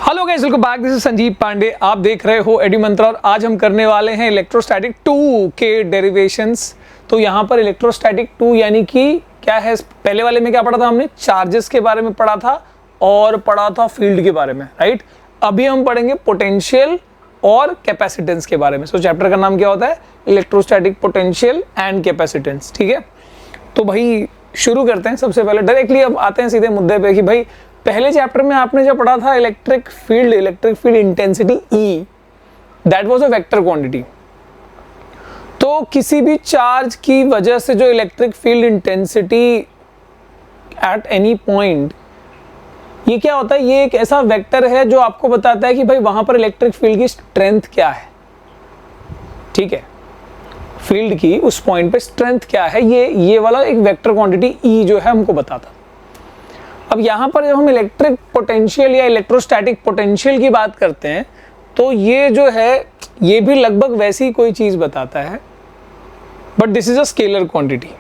Hello guys, welcome back. This is Sanjeev Pandey. आप देख रहे हो एडी मंत्रा और आज हम करने वाले हैं इलेक्ट्रोस्टैटिक 2 के डेरिवेशंस। तो यहाँ पर इलेक्ट्रोस्टैटिक 2 यानी कि क्या है, पहले वाले में क्या पढ़ा था हमने, चार्जेस के बारे में पढ़ा था और पढ़ा था फील्ड के बारे में, राइट। अभी हम पढ़ेंगे पोटेंशियल और कैपेसिटेंस के बारे में। सो चैप्टर का नाम क्या होता है, इलेक्ट्रोस्टैटिक पोटेंशियल एंड कैपेसिटेंस, ठीक है। तो भाई शुरू करते हैं। सबसे पहले डायरेक्टली अब आते हैं सीधे मुद्दे पे कि भाई पहले चैप्टर में आपने जो पढ़ा था electric field intensity E, that was a vector quantity. तो किसी भी चार्ज की वजह से जो electric field intensity at any point, ये क्या होता है, ये एक ऐसा वेक्टर है जो आपको बताता है कि भाई वहां पर इलेक्ट्रिक फील्ड की स्ट्रेंथ क्या है, ठीक है। फील्ड की उस पॉइंट पे स्ट्रेंथ क्या है, ये वाला एक वेक्टर क्वांटिटी E जो है हमको बताता। अब यहाँ पर जब हम इलेक्ट्रिक पोटेंशियल या इलेक्ट्रोस्टैटिक पोटेंशियल की बात करते हैं तो ये जो है ये भी लगभग वैसी कोई चीज बताता है, but this is a scalar quantity.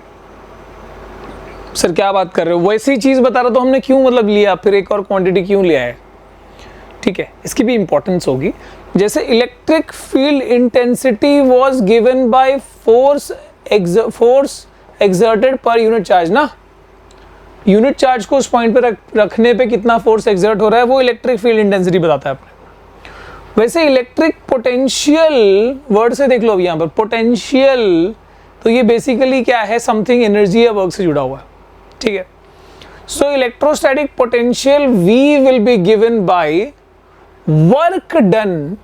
Sir क्या बात कर रहे हो, वैसी चीज बता रहा तो हमने क्यों मतलब लिया, फिर एक और क्वांटिटी क्यों लिया है, ठीक है। इसकी भी इंपॉर्टेंस होगी। जैसे electric field intensity was given by force exerted पर यूनिट चार्ज ना, यूनिट चार्ज को उस पॉइंट पे रखने पे कितना फोर्स एक्सर्ट हो रहा है वो इलेक्ट्रिक फील्ड इंटेंसिटी बताता है अपने। वैसे इलेक्ट्रिक पोटेंशियल वर्ड से देख लो अब यहाँ पर पोटेंशियल, तो ये बेसिकली क्या है, समथिंग एनर्जी या वर्क से जुड़ा हुआ है, ठीक है। सो electrostatic potential V will be given by work done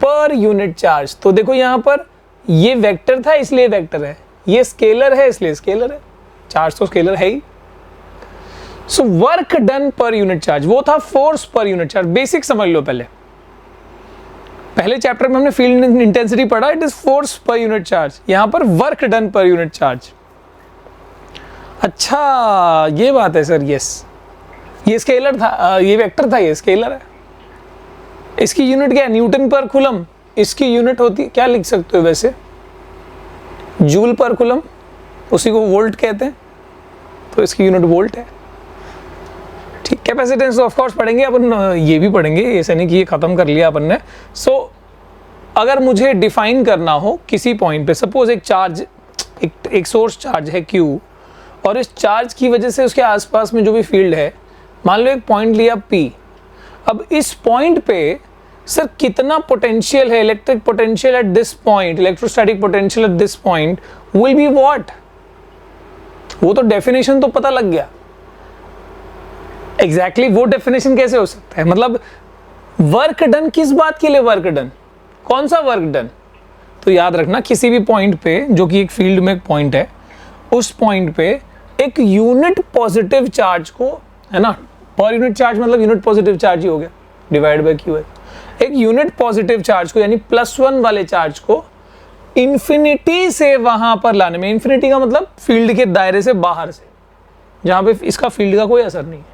per unit charge. तो देखो यहाँ पर ये वेक्टर था इसलिए वेक्टर है, ये स्केलर है इसलिए स्केलर है, चार्ज तो स्केलर है ही। So work done per unit charge, वो था फोर्स पर यूनिट चार्ज। बेसिक समझ लो, पहले चैप्टर में हमने फील्ड इंटेंसिटी पढ़ा, इट इज फोर्स पर यूनिट चार्ज, यहां पर work done per unit charge. अच्छा ये बात है सर, यस ये स्केलर था, ये वेक्टर था, ये स्केलर है। इसकी यूनिट क्या है, न्यूटन पर कूलम। इसकी यूनिट होती, क्या लिख सकते हो वैसे, जूल पर कूलम, उसी को वोल्ट कहते हैं, तो इसकी यूनिट वोल्ट है, ठीक। कैपेसिटेंस ऑफ कोर्स पढ़ेंगे अपन, ये भी पढ़ेंगे, ऐसा नहीं कि ये खत्म कर लिया अपन ने। सो अगर मुझे डिफाइन करना हो किसी पॉइंट पे, सपोज एक चार्ज, एक सोर्स चार्ज है Q, और इस चार्ज की वजह से उसके आसपास में जो भी फील्ड है, मान लो एक पॉइंट लिया P। अब इस पॉइंट पे सर कितना पोटेंशियल है, electric potential eight this point, electrostatic potential eight this point will be what, वो तो डेफिनेशन तो पता लग गया। एग्जैक्टली वो डेफिनेशन कैसे हो सकता है, मतलब वर्क डन किस बात के लिए, वर्क डन कौन सा वर्क डन, तो याद रखना किसी भी पॉइंट पे जो कि एक फील्ड में एक पॉइंट है, उस पॉइंट पे एक यूनिट पॉजिटिव चार्ज को, है ना, पर यूनिट चार्ज मतलब यूनिट पॉजिटिव चार्ज ही हो गया, डिवाइड बाय Q है। एक यूनिट पॉजिटिव चार्ज को यानी +1 वाले चार्ज को इंफिनिटी से वहां पर लाने में, इंफिनिटी का मतलब फील्ड के दायरे से बाहर से, जहां पे इसका फील्ड का कोई असर नहीं है,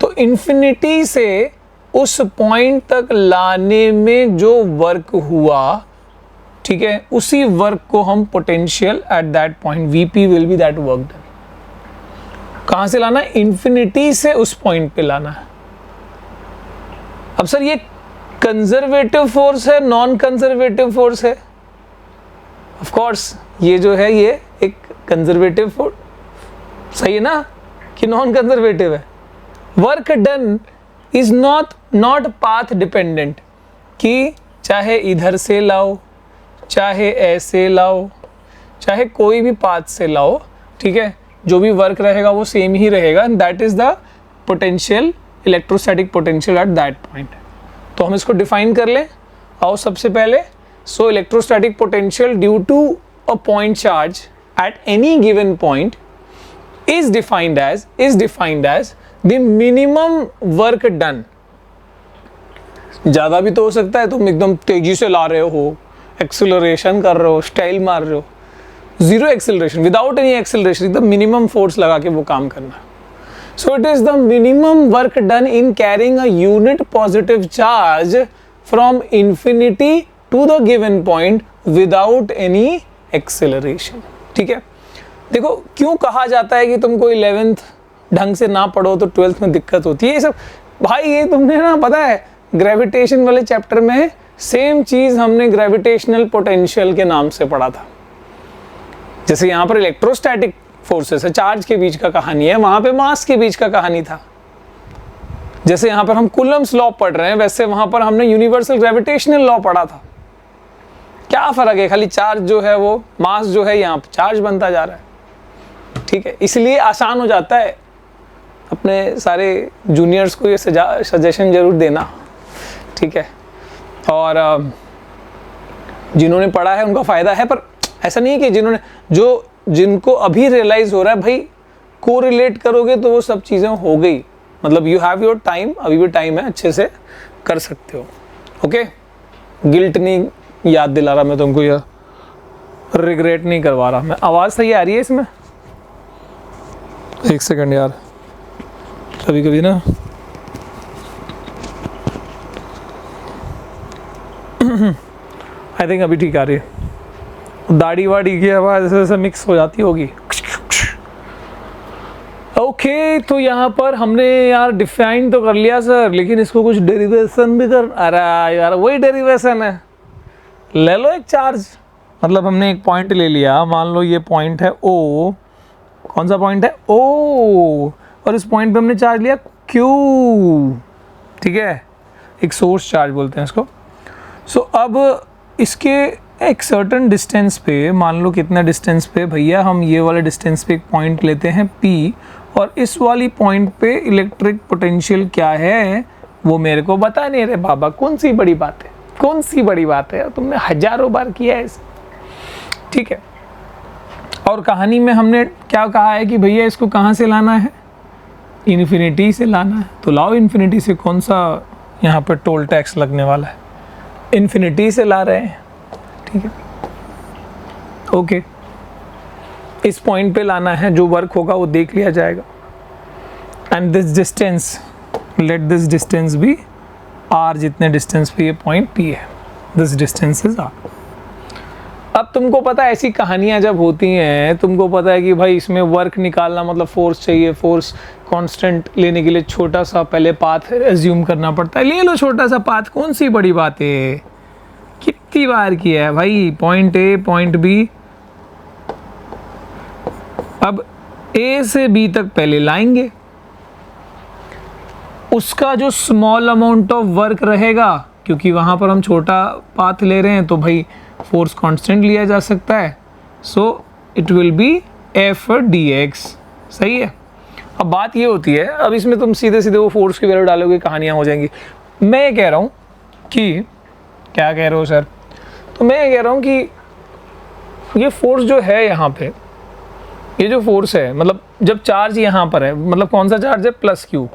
तो इंफिनिटी से उस पॉइंट तक लाने में जो वर्क हुआ, ठीक है, उसी वर्क को हम potential at that point VP will be that work done. कहां से लाना, इंफिनिटी से उस पॉइंट पे लाना है। अब सर ये कंजर्वेटिव फोर्स है, नॉन कंजर्वेटिव फोर्स है, ऑफ कोर्स ये जो है ये एक कंजर्वेटिव फोर्स, सही है ना, कि नॉन कंजर्वेटिव है। Work done is not path dependent, कि चाहे इधर से लाओ, चाहे ऐसे लाओ, चाहे कोई भी पाथ से लाओ, ठीक है, जो भी वर्क रहेगा वो सेम ही रहेगा, and that is the potential, electrostatic potential at that point. तो हम इसको डिफाइन कर लें, आओ सबसे पहले। So electrostatic potential due to a point charge at any given point is defined as the minimum work done। ज्यादा भी तो हो सकता है, तुम एकदम तेजी से ला रहे हो, एक्सेलरेशन कर रहे हो, स्टाइल मार रहे हो, zero acceleration, without any acceleration, एकदम मिनिमम फोर्स लगा के वो काम करना। So it is the minimum work done in carrying a unit positive charge from infinity to the given point without any acceleration, ठीक है। देखो क्यों कहा जाता है कि तुमको 11th ढंग से ना पढ़ो तो 12th में दिक्कत होती है, ये सब भाई ये तुमने ना पता है ग्रेविटेशन वाले चैप्टर में सेम चीज हमने ग्रेविटेशनल पोटेंशियल के नाम से पढ़ा था। जैसे यहाँ पर इलेक्ट्रोस्टैटिक फोर्सेस है, चार्ज के बीच का कहानी है, वहां पे मास के बीच का कहानी था। जैसे यहाँ पर हम कूलम्स लॉ पढ़ रहे हैं, वैसे वहां पर हमने यूनिवर्सल ग्रेविटेशनल लॉ पढ़ा था। क्या फर्क है, खाली चार्ज जो है वो मास जो है यहाँ चार्ज बनता जा रहा है। ठीक है, इसलिए आसान हो जाता है। अपने सारे जूनियर्स को ये सजेशन जरूर देना, ठीक है। और जिन्होंने पढ़ा है उनका फायदा है, पर ऐसा नहीं है कि जिनको अभी रियलाइज हो रहा है, भाई कोरिलेट करोगे तो वो सब चीज़ें हो गई। मतलब यू हैव योर टाइम, अभी भी टाइम है, अच्छे से कर सकते हो। ओके, गिल्ट नहीं याद दिला रहा मैं तुमको, या रिग्रेट नहीं करवा रहा मैं। आवाज़ सही आ रही है इसमें? एक सेकंड यार, कभी कभी ना आई थिंक अभी ठीक आ रही है। दाढ़ी वाड़ी की आवाज़ ऐसे मिक्स हो जाती होगी। ओके, तो यहाँ पर हमने यार डिफाइन तो कर लिया सर, लेकिन इसको कुछ डेरिवेशन भी कर। अरे यार वही डेरिवेशन है, ले लो एक चार्ज। मतलब हमने एक पॉइंट ले लिया, मान लो ये पॉइंट है ओ। कौन सा पॉइंट है? ओ। और इस पॉइंट पे हमने चार्ज लिया क्यू, ठीक है, एक सोर्स चार्ज बोलते हैं इसको। सो अब इसके एक सर्टेन डिस्टेंस पे, मान लो कितना डिस्टेंस पे भैया, हम ये वाले डिस्टेंस पे एक पॉइंट लेते हैं P, और इस वाली पॉइंट पे इलेक्ट्रिक पोटेंशियल क्या है वो मेरे को बता नहीं रहे बाबा। कौन सी बड़ी बात है, कौन सी बड़ी बात है, तुमने हजारों बार किया है इसे, ठीक है। और कहानी में हमने क्या कहा है कि भैया इसको कहाँ से लाना है? इन्फिनिटी से लाना है। तो लाओ इन्फिनिटी से, कौन सा यहाँ पर टोल टैक्स लगने वाला है, इन्फिनिटी से ला रहे हैं, ठीक है। ओके, इस पॉइंट पे लाना है, जो वर्क होगा वो देख लिया जाएगा। And this distance, let this distance be r, जितने डिस्टेंस पे ये पॉइंट P है, दिस डिस्टेंस इज r। अब तुमको पता है ऐसी कहानियां जब होती हैं, तुमको पता है कि भाई इसमें वर्क निकालना मतलब फोर्स चाहिए, फोर्स कांस्टेंट लेने के लिए छोटा सा पहले पाथ एज्यूम करना पड़ता है। ले लो छोटा सा पाथ, कौन सी बड़ी बात है, कितनी बार किया है भाई। पॉइंट ए, पॉइंट बी, अब ए से बी तक पहले लाएंगे, उसका जो स्मॉल अमाउंट ऑफ वर्क रहेगा, क्योंकि वहां पर हम छोटा पाथ ले रहे हैं तो भाई फोर्स कांस्टेंट लिया जा सकता है, so it will be F D x. सही है। अब बात ये होती है, अब इसमें तुम सीधे सीधे वो फोर्स की वैल्यू डालोगे, कहानियां हो जाएंगी। मैं ये कह रहा हूँ कि, क्या कह रहे हो सर? तो मैं ये कह रहा हूँ कि ये फोर्स जो है यहाँ पे, ये जो फोर्स है, मतलब जब चार्ज यहाँ पर है, मतलब कौन सा चार्ज है? प्लस क्यू,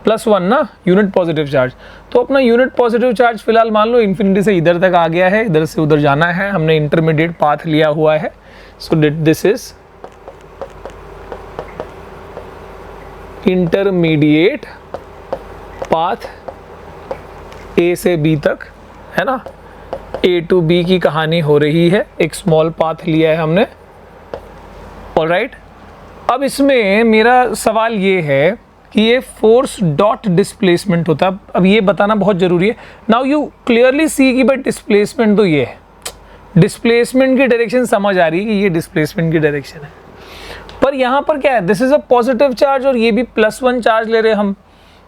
+1 ना, यूनिट पॉजिटिव चार्ज। तो अपना यूनिट पॉजिटिव चार्ज फिलहाल मान लो इन्फिनिटी से इधर तक आ गया है, इधर से उधर जाना है, हमने इंटरमीडिएट पाथ लिया हुआ है। So this is intermediate path ए से बी तक, है ना, A to B की कहानी हो रही है, एक स्मॉल पाथ लिया है हमने। ऑलराइट, अब इसमें मेरा सवाल ये है कि ये फोर्स डॉट डिस्प्लेसमेंट होता है। अब ये बताना बहुत जरूरी है। नाउ यू क्लियरली सी कि भाई डिस्प्लेसमेंट तो ये है, डिस्प्लेसमेंट की डायरेक्शन समझ आ रही है कि ये डिस्प्लेसमेंट की डायरेक्शन है, पर यहाँ पर क्या है, this is a positive charge और ये भी +1 चार्ज ले रहे हम।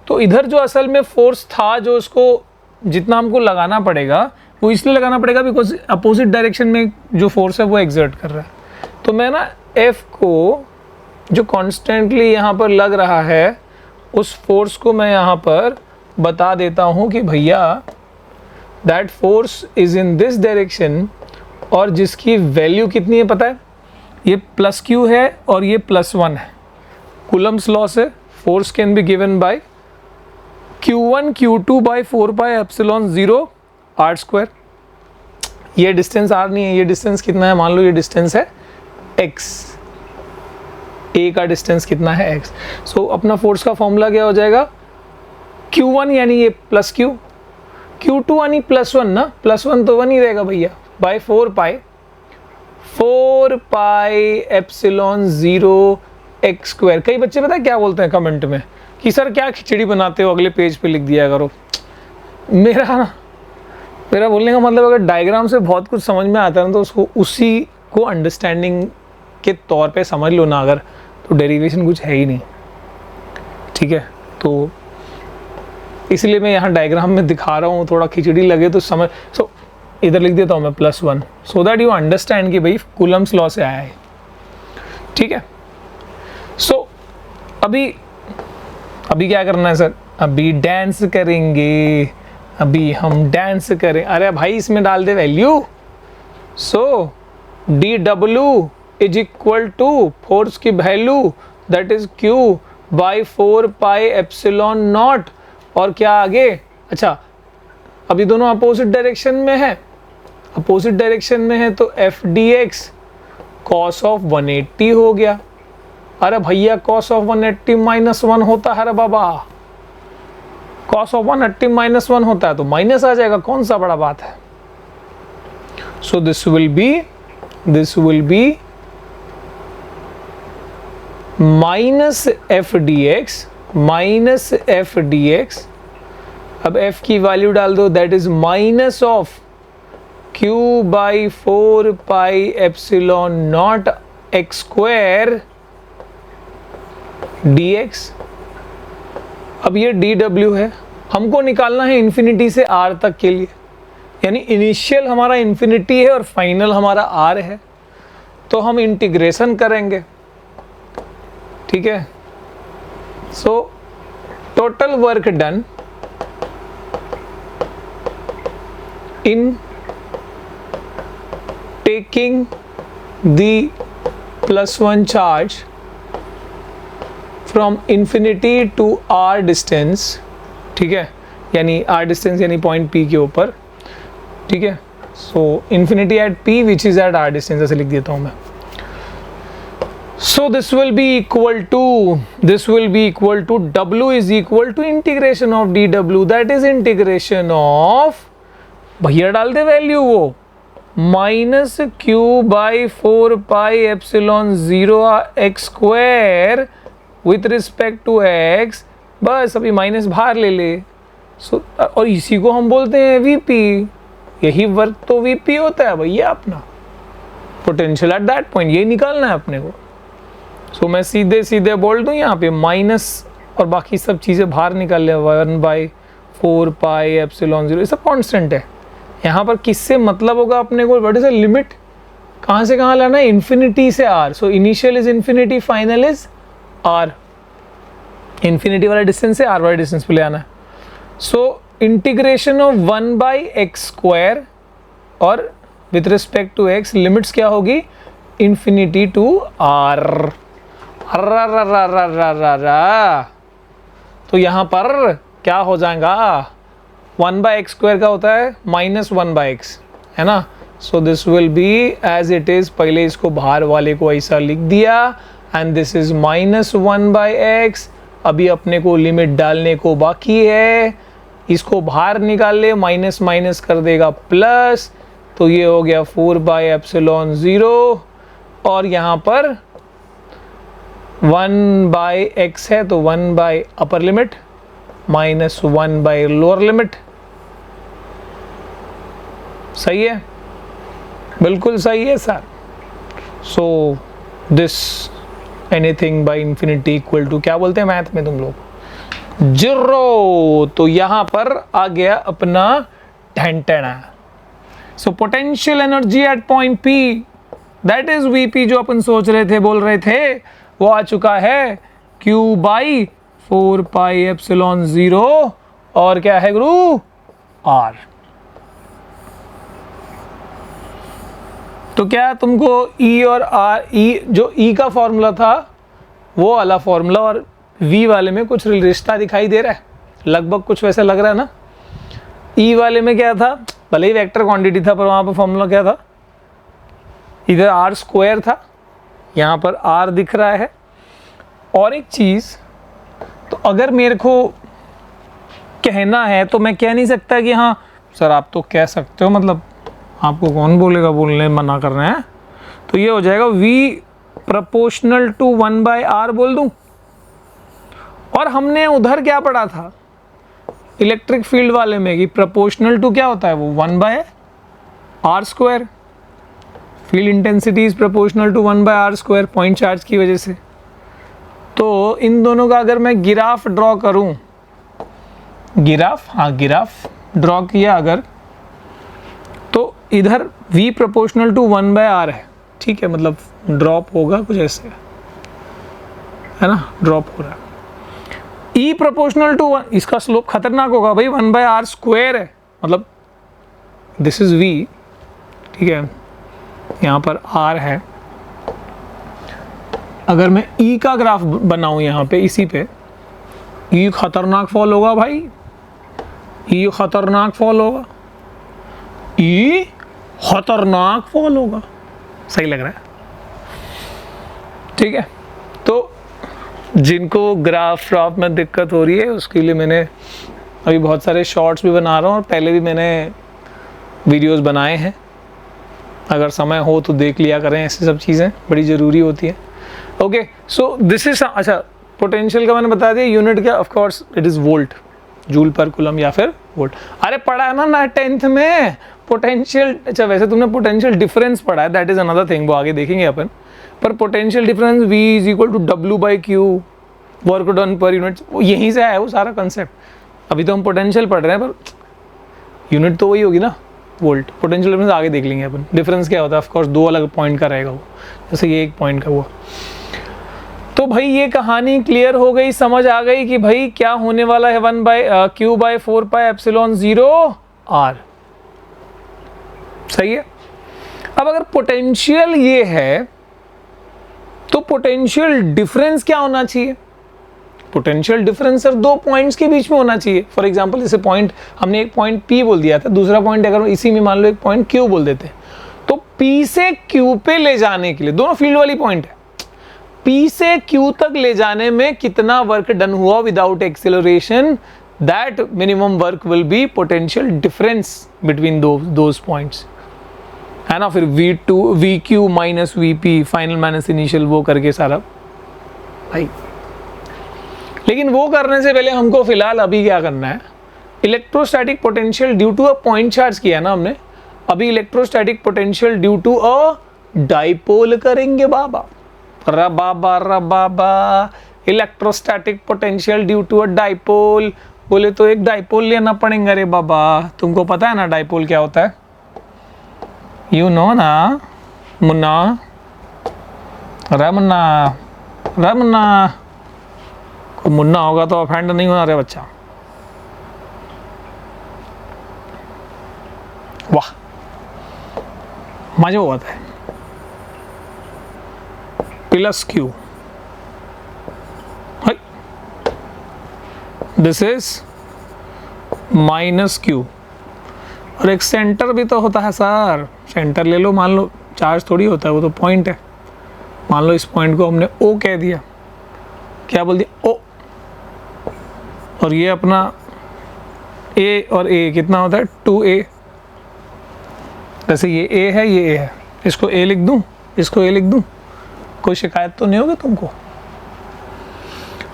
तो इधर जो असल में फोर्स था, जो उसको जितना हमको लगाना पड़ेगा वो इसलिए लगाना पड़ेगा बिकॉज अपोजिट डायरेक्शन में जो फोर्स है वो एग्जर्ट कर रहा है। तो मैं ना F को जो कॉन्स्टेंटली यहाँ पर लग रहा है, उस फोर्स को मैं यहाँ पर बता देता हूँ कि भैया that force is in this direction, और जिसकी वैल्यू कितनी है पता है? ये +q है और ये +1 है। कूलम्स लॉ से force can be given by q1 q2 by 4πε0 r²। ये डिस्टेंस r नहीं है, ये डिस्टेंस कितना है? मान लो ये डिस्टेंस है x, a का डिस्टेंस कितना है x। सो अपना फोर्स का फॉर्मूला क्या हो जाएगा? q1 यानी ये +q, q2 यानी +1 ना, +1 तो 1 ही रहेगा भैया, बाय 4πε0 x²। कई बच्चे पता है क्या बोलते हैं कमेंट में कि सर क्या खिचड़ी बनाते हो, अगले पेज पे लिख दिया करो। मेरा बोलने का मतलब अगर डायग्राम से बहुत कुछ समझ में आता है ना तो उसको उसी को अंडरस्टैंडिंग के तौर पे समझ लो ना, अगर तो डेरिवेशन कुछ है ही नहीं, ठीक है। तो इसलिए मैं यहाँ डायग्राम में दिखा रहा हूँ, थोड़ा खिचड़ी लगे तो समझ। सो इधर लिख देता हूँ मैं +1 सो दैट यू अंडरस्टैंड कि भाई कूलम्स लॉ से आया है, ठीक है। सो अभी क्या करना है सर? अभी डांस करेंगे, अभी हम डांस करें। अरे भाई इसमें डाल दे value. So dW is equal to force की value that is Q by 4πε0। और क्या आगे? अच्छा अभी दोनों अपोजिट डायरेक्शन में है, अपोजिट डायरेक्शन में है तो f dx cos ऑफ 180 हो गया। अरे भैया cos ऑफ 180 -1 होता है, अरे बाबा cos ऑफ 180 -1 होता है तो माइनस आ जाएगा, कौन सा बड़ा बात है। So this will be minus F D X. अब f की वैल्यू डाल दो, that is minus of Q by 4πε0 x square dx। अब ये dw है, हमको निकालना है इन्फिनिटी से r तक के लिए, यानी इनिशियल हमारा इन्फिनिटी है और फाइनल हमारा r है, तो हम इंटीग्रेशन करेंगे, ठीक है। So total work done in taking the +1 charge from infinity to r distance, ठीक है, यानी r distance यानी पॉइंट P के ऊपर, ठीक है। सो infinity at P which is at r distance, ऐसे लिख देता हूँ मैं। So this will be equal to W is equal to integration of dW, that is integration of, भैया डाल दे वैल्यू वो, minus Q by 4πε0 x square with respect to x, बस अभी माइनस बाहर ले ले। सो और इसी को हम बोलते हैं VP, यही वर्क तो VP होता है भैया अपना, पोटेंशियल एट दैट पॉइंट, ये निकालना है अपने को। सो मैं सीधे बोल दूं यहाँ पे माइनस और बाकी सब चीज़ें बाहर निकाल ले, 1/4πε0, ये सब कॉन्स्टेंट है। यहाँ पर किससे मतलब होगा अपने को, व्हाट इज अ लिमिट, कहाँ से कहाँ लाना है, इन्फिनिटी से r। So initial is infinity, final is r, infinity वाला डिस्टेंस से r वाला डिस्टेंस पे ले आना है। So integration of 1/x square और with respect to x, limits क्या होगी, इन्फिनिटी टू r। तो यहाँ पर क्या हो जाएगा, 1/x स्क्वायर का होता है -1/x, है ना। So this will be as it is, पहले इसको बाहर वाले को ऐसा लिख दिया, एंड दिस इज -1/x। अभी अपने को लिमिट डालने को बाकी है, इसको बाहर निकाल ले, माइनस माइनस कर देगा प्लस, तो ये हो गया 4πε0, और यहाँ पर 1/x है तो 1 upper limit minus 1 lower limit. सही है, बिल्कुल सही है sir. So this anything by infinity equal to, क्या बोलते हैं मैथ में तुम लोग, 0। तो यहां पर आ गया अपना ढेंटना। So potential energy at point P, that is VP, जो अपन सोच रहे थे, बोल रहे थे, वो आ चुका है Q बाई 4πε0, और क्या है गुरु, R। तो क्या तुमको E और R, E जो E का फॉर्मूला था वो वाला फॉर्मूला और V वाले में कुछ रिश्ता दिखाई दे रहा है, लगभग कुछ वैसे लग रहा है ना। E वाले में क्या था, भले ही वेक्टर क्वांटिटी था पर वहाँ पर फॉर्मूला क्या था, इधर R स्क्वायर था, यहाँ पर R दिख रहा है। और एक चीज़, तो अगर मेरे को कहना है तो मैं कह नहीं सकता कि हाँ सर आप तो कह सकते हो, मतलब आपको कौन बोलेगा, बोलने मना कर रहे हैं, तो ये हो जाएगा V प्रोपोर्शनल टू 1/r बोल दूं। और हमने उधर क्या पढ़ा था, इलेक्ट्रिक फील्ड वाले में कि प्रोपोर्शनल टू क्या होता है, वो 1/r²। Field intensity is proportional to 1/r², point charge की वजह से। तो इन दोनों का अगर मैं ग्राफ ड्रॉ करूं, ग्राफ ड्रॉ किया अगर, तो इधर v प्रोपोर्शनल टू 1/r है, ठीक है, मतलब ड्रॉप होगा कुछ ऐसे, है ना, ड्रॉप हो रहा है। e प्रोपोर्शनल टू 1, इसका स्लोप खतरनाक होगा भाई, 1/r² है, मतलब दिस इज v, ठीक है, यहाँ पर r है। अगर मैं e का ग्राफ बनाऊं यहाँ पे, इसी पे, e खतरनाक फॉल होगा भाई, e खतरनाक फॉल होगा, e खतरनाक फॉल होगा, सही लग रहा है, ठीक है। तो जिनको ग्राफ में दिक्कत हो रही है उसके लिए मैंने अभी बहुत सारे शॉर्ट्स भी बना रहा हूँ, और पहले भी मैंने वीडियोस बनाए हैं, अगर समय हो तो देख लिया करें, ऐसी सब चीज़ें बड़ी ज़रूरी होती हैं। ओके, सो दिस इज, अच्छा पोटेंशियल का मैंने बता दिया, यूनिट क्या, of course it is volt, joule पर कूलम या फिर वोल्ट। अरे पढ़ा है ना 10th में पोटेंशियल, अच्छा वैसे तुमने पोटेंशियल डिफरेंस पढ़ा है, दैट इज अनदर थिंग, वो आगे देखेंगे अपन, पर potential difference V is equal to W/Q, work done per unit, यहीं से आया वो सारा कंसेप्ट। अभी तो हम पोटेंशियल पढ़ रहे हैं, पर यूनिट तो वही होगी ना, वोल्ट। पोटेंशियल डिफरेंस आगे देख लेंगे अपन, डिफरेंस क्या होता है, ऑफ कोर्स 2 अलग पॉइंट का रहेगा वो, जैसे ये 1 पॉइंट का हुआ। तो भाई ये कहानी क्लियर हो गई, समझ आ गई कि भाई क्या होने वाला है, 1/q/4πε0r, सही है। अब अगर पोटेंशियल ये है तो पोटेंशियल डिफरेंस क्या होना चाहिए, पोटेंशियल डिफरेंस सिर्फ 2 पॉइंट्स के बीच में होना चाहिए। फॉर एग्जांपल जैसे पॉइंट, हमने एक पॉइंट P बोल दिया था, दूसरा पॉइंट अगर इसी में मान लो एक पॉइंट Q बोल देते, तो P से Q पे ले जाने के लिए, दोनों फील्ड वाली पॉइंट है, P से Q तक ले जाने में कितना वर्क डन हुआ without acceleration, that minimum work will be potential difference between those points, है ना। फिर VQ minus VP, final minus initial, वो करके सारा भाई। लेकिन वो करने से पहले हमको फिलहाल अभी क्या करना है, electrostatic potential due to a point charge किया ना हमने, अभी electrostatic potential due to a dipole करेंगे बाबा, बाबा electrostatic potential due to a dipole. बोले तो एक डाइपोल लेना पड़ेगा रे बाबा, तुमको पता है ना डाइपोल क्या होता है, यू नो ना मुन्ना, रमना को मुन्ना होगा तो ऑफेंड नहीं होना रे बच्चा, वाह मजा आता है। Plus Q, this is minus Q, और एक सेंटर भी तो होता है सर, सेंटर ले लो, मान लो चार्ज थोड़ी होता है, वो तो पॉइंट है। मान लो इस पॉइंट को हमने O कह दिया, क्या बोल दिया, O, और ये अपना A, और A कितना होता है 2A, जैसे ये A है, ये A है, इसको A लिख दूं, इसको A लिख दूं, कोई शिकायत तो नहीं होगी तुमको।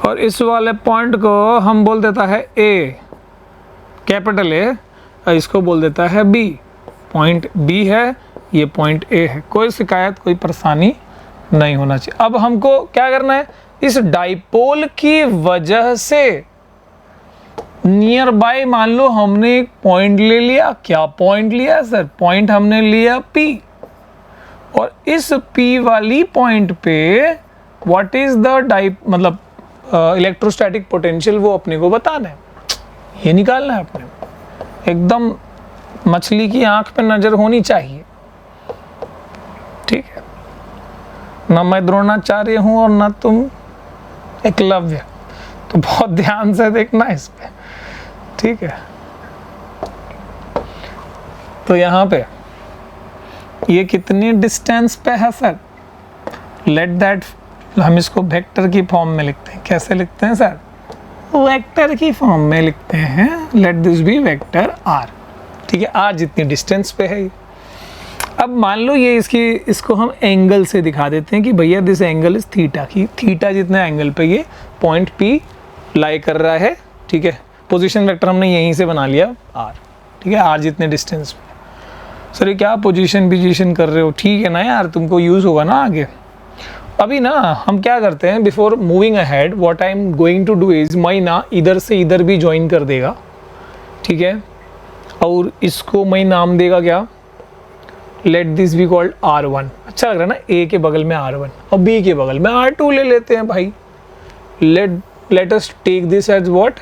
और इस वाले पॉइंट को हम बोल देता है A, कैपिटल A, और इसको बोल देता है B, पॉइंट B है, ये पॉइंट A है, कोई शिकायत कोई परेशानी नहीं होना चाहिए। अब हमको क्या करना है, इस डाइपोल की वजह से नियर बाय, मान लो हमने एक पॉइंट ले लिया, क्या पॉइंट लिया सर, पॉइंट हमने लिया P, और इस P वाली पॉइंट पे व्हाट इज द मतलब इलेक्ट्रोस्टैटिक पोटेंशियल, वो अपने को बताना है, ये निकालना है अपने, एकदम मछली की आंख पे नजर होनी चाहिए, ठीक है ना। मैं द्रोणाचार्य हूं और ना तुम एकलव्य, तो बहुत ध्यान से देखना इस पे, ठीक है। तो यहाँ पे ये कितनी डिस्टेंस पे है सर, लेट दैट, हम इसको वेक्टर की फॉर्म में लिखते हैं, कैसे लिखते हैं सर, वेक्टर की फॉर्म में लिखते हैं, let this be vector r, ठीक है, r जितनी डिस्टेंस पे है। अब मान लो ये इसको हम एंगल से दिखा देते हैं कि भैया दिस एंगल इज थीटा, की थीटा जितने एंगल पे ये पॉइंट P लाई कर रहा है, ठीक है, पोजीशन वेक्टर हमने यहीं से बना लिया r, ठीक है, r जितने डिस्टेंस पे। सर ये क्या पोजीशन कर रहे हो, ठीक है ना यार, तुमको यूज़ होगा ना आगे। अभी ना हम क्या करते हैं, before moving ahead what I am going to do is, मैं ना इधर से इधर भी ज्वाइन कर देगा, ठीक है, और इसको मैं नाम देगा क्या, late this be called R1। अच्छा लग रहा है ना, A के बगल में R1 और B के बगल में R2 ले लेते हैं भाई। Let us take this as what,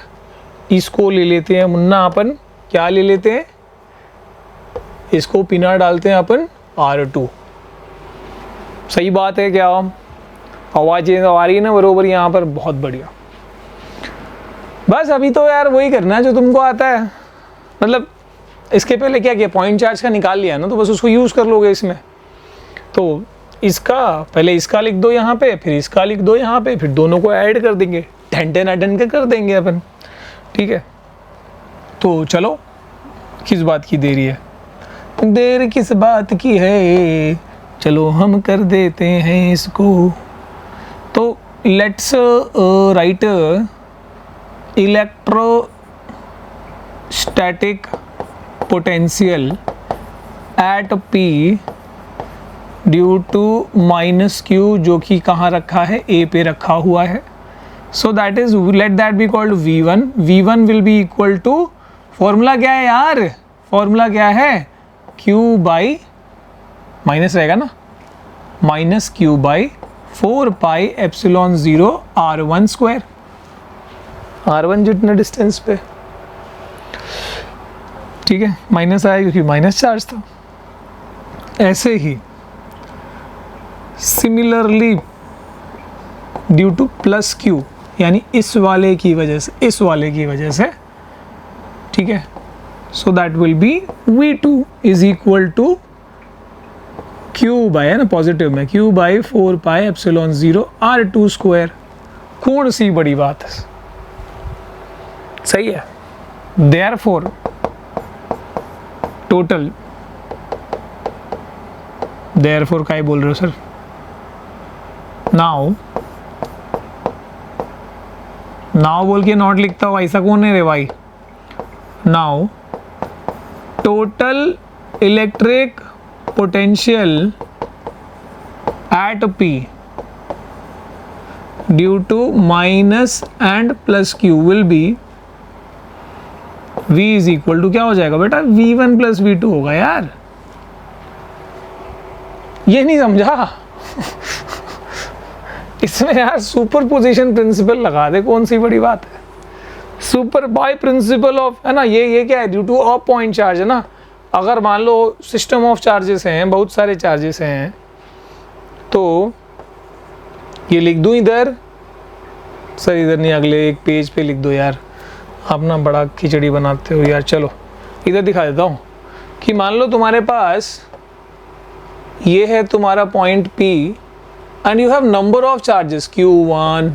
इसको ले लेते हैं मुन्ना अपन, क्या ले लेते हैं, इसको पिना डालते हैं अपन R2। सही बात है क्या, आवाज़ें आ रही है ना बरोबर यहाँ पर, बहुत बढ़िया। बस अभी तो यार वही करना है जो तुमको आता है, मतलब इसके पहले क्या किया, पॉइंट चार्ज का निकाल लिया ना, तो बस उसको यूज़ कर लोगे इसमें। तो इसका पहले इसका लिख दो यहाँ पे, फिर इसका लिख दो यहाँ पे, फिर दोनों को ऐड कर देंगे, 10 10 के कर देंगे अपन, ठीक है। तो चलो, किस बात की देरी है, देर किस बात की है, चलो हम कर देते हैं इसको। तो let's write electrostatic potential at P due to minus Q, जो कि कहाँ रखा है, A पे रखा हुआ है। So that is, let that be called V1। V1 will be equal to, formula क्या है यार, फॉर्मूला क्या है, Q बाई, माइनस रहेगा ना, minus Q by 4 pi epsilon 0 R1 square, R1 जितने डिस्टेंस पे, ठीक है, माइनस आया क्योंकि माइनस चार्ज था। ऐसे ही similarly due to plus Q, यानी इस वाले की वजह से, इस वाले की वजह से, ठीक है। So that will be V2 is equal to Q by, है ना पॉजिटिव में, Q by 4 pi epsilon 0 R2 square. कौन सी बड़ी बात है, सही है। देयरफॉर टोटल, देयरफॉर काय बोल रहे हो सर, नाउ बोल के नॉट लिखता हो, ऐसा कौन है रे भाई। Now total electric potential at P due to minus and plus Q will be, V is equal to क्या हो जाएगा बेटा, V1 प्लस V2 होगा यार, ये नहीं समझा इसमें यार सुपर पोजिशन प्रिंसिपल लगा दे, कौन सी बड़ी बात है, सुपर बाय प्रिंसिपल ऑफ, है ना, ये क्या है, due two of point charge है ना। अगर मान लो सिस्टम ऑफ चार्जेस हैं, बहुत सारे चार्जेस हैं, तो ये लिख दूं इधर, सर इधर नहीं, अगले एक पेज पे लिख दो यार, आप ना बड़ा खिचड़ी बनाते हो यार। चलो इधर दिखा देता हूँ कि मान लो तुम्हारे पास ये है तुम्हारा point P and you have number of charges Q1,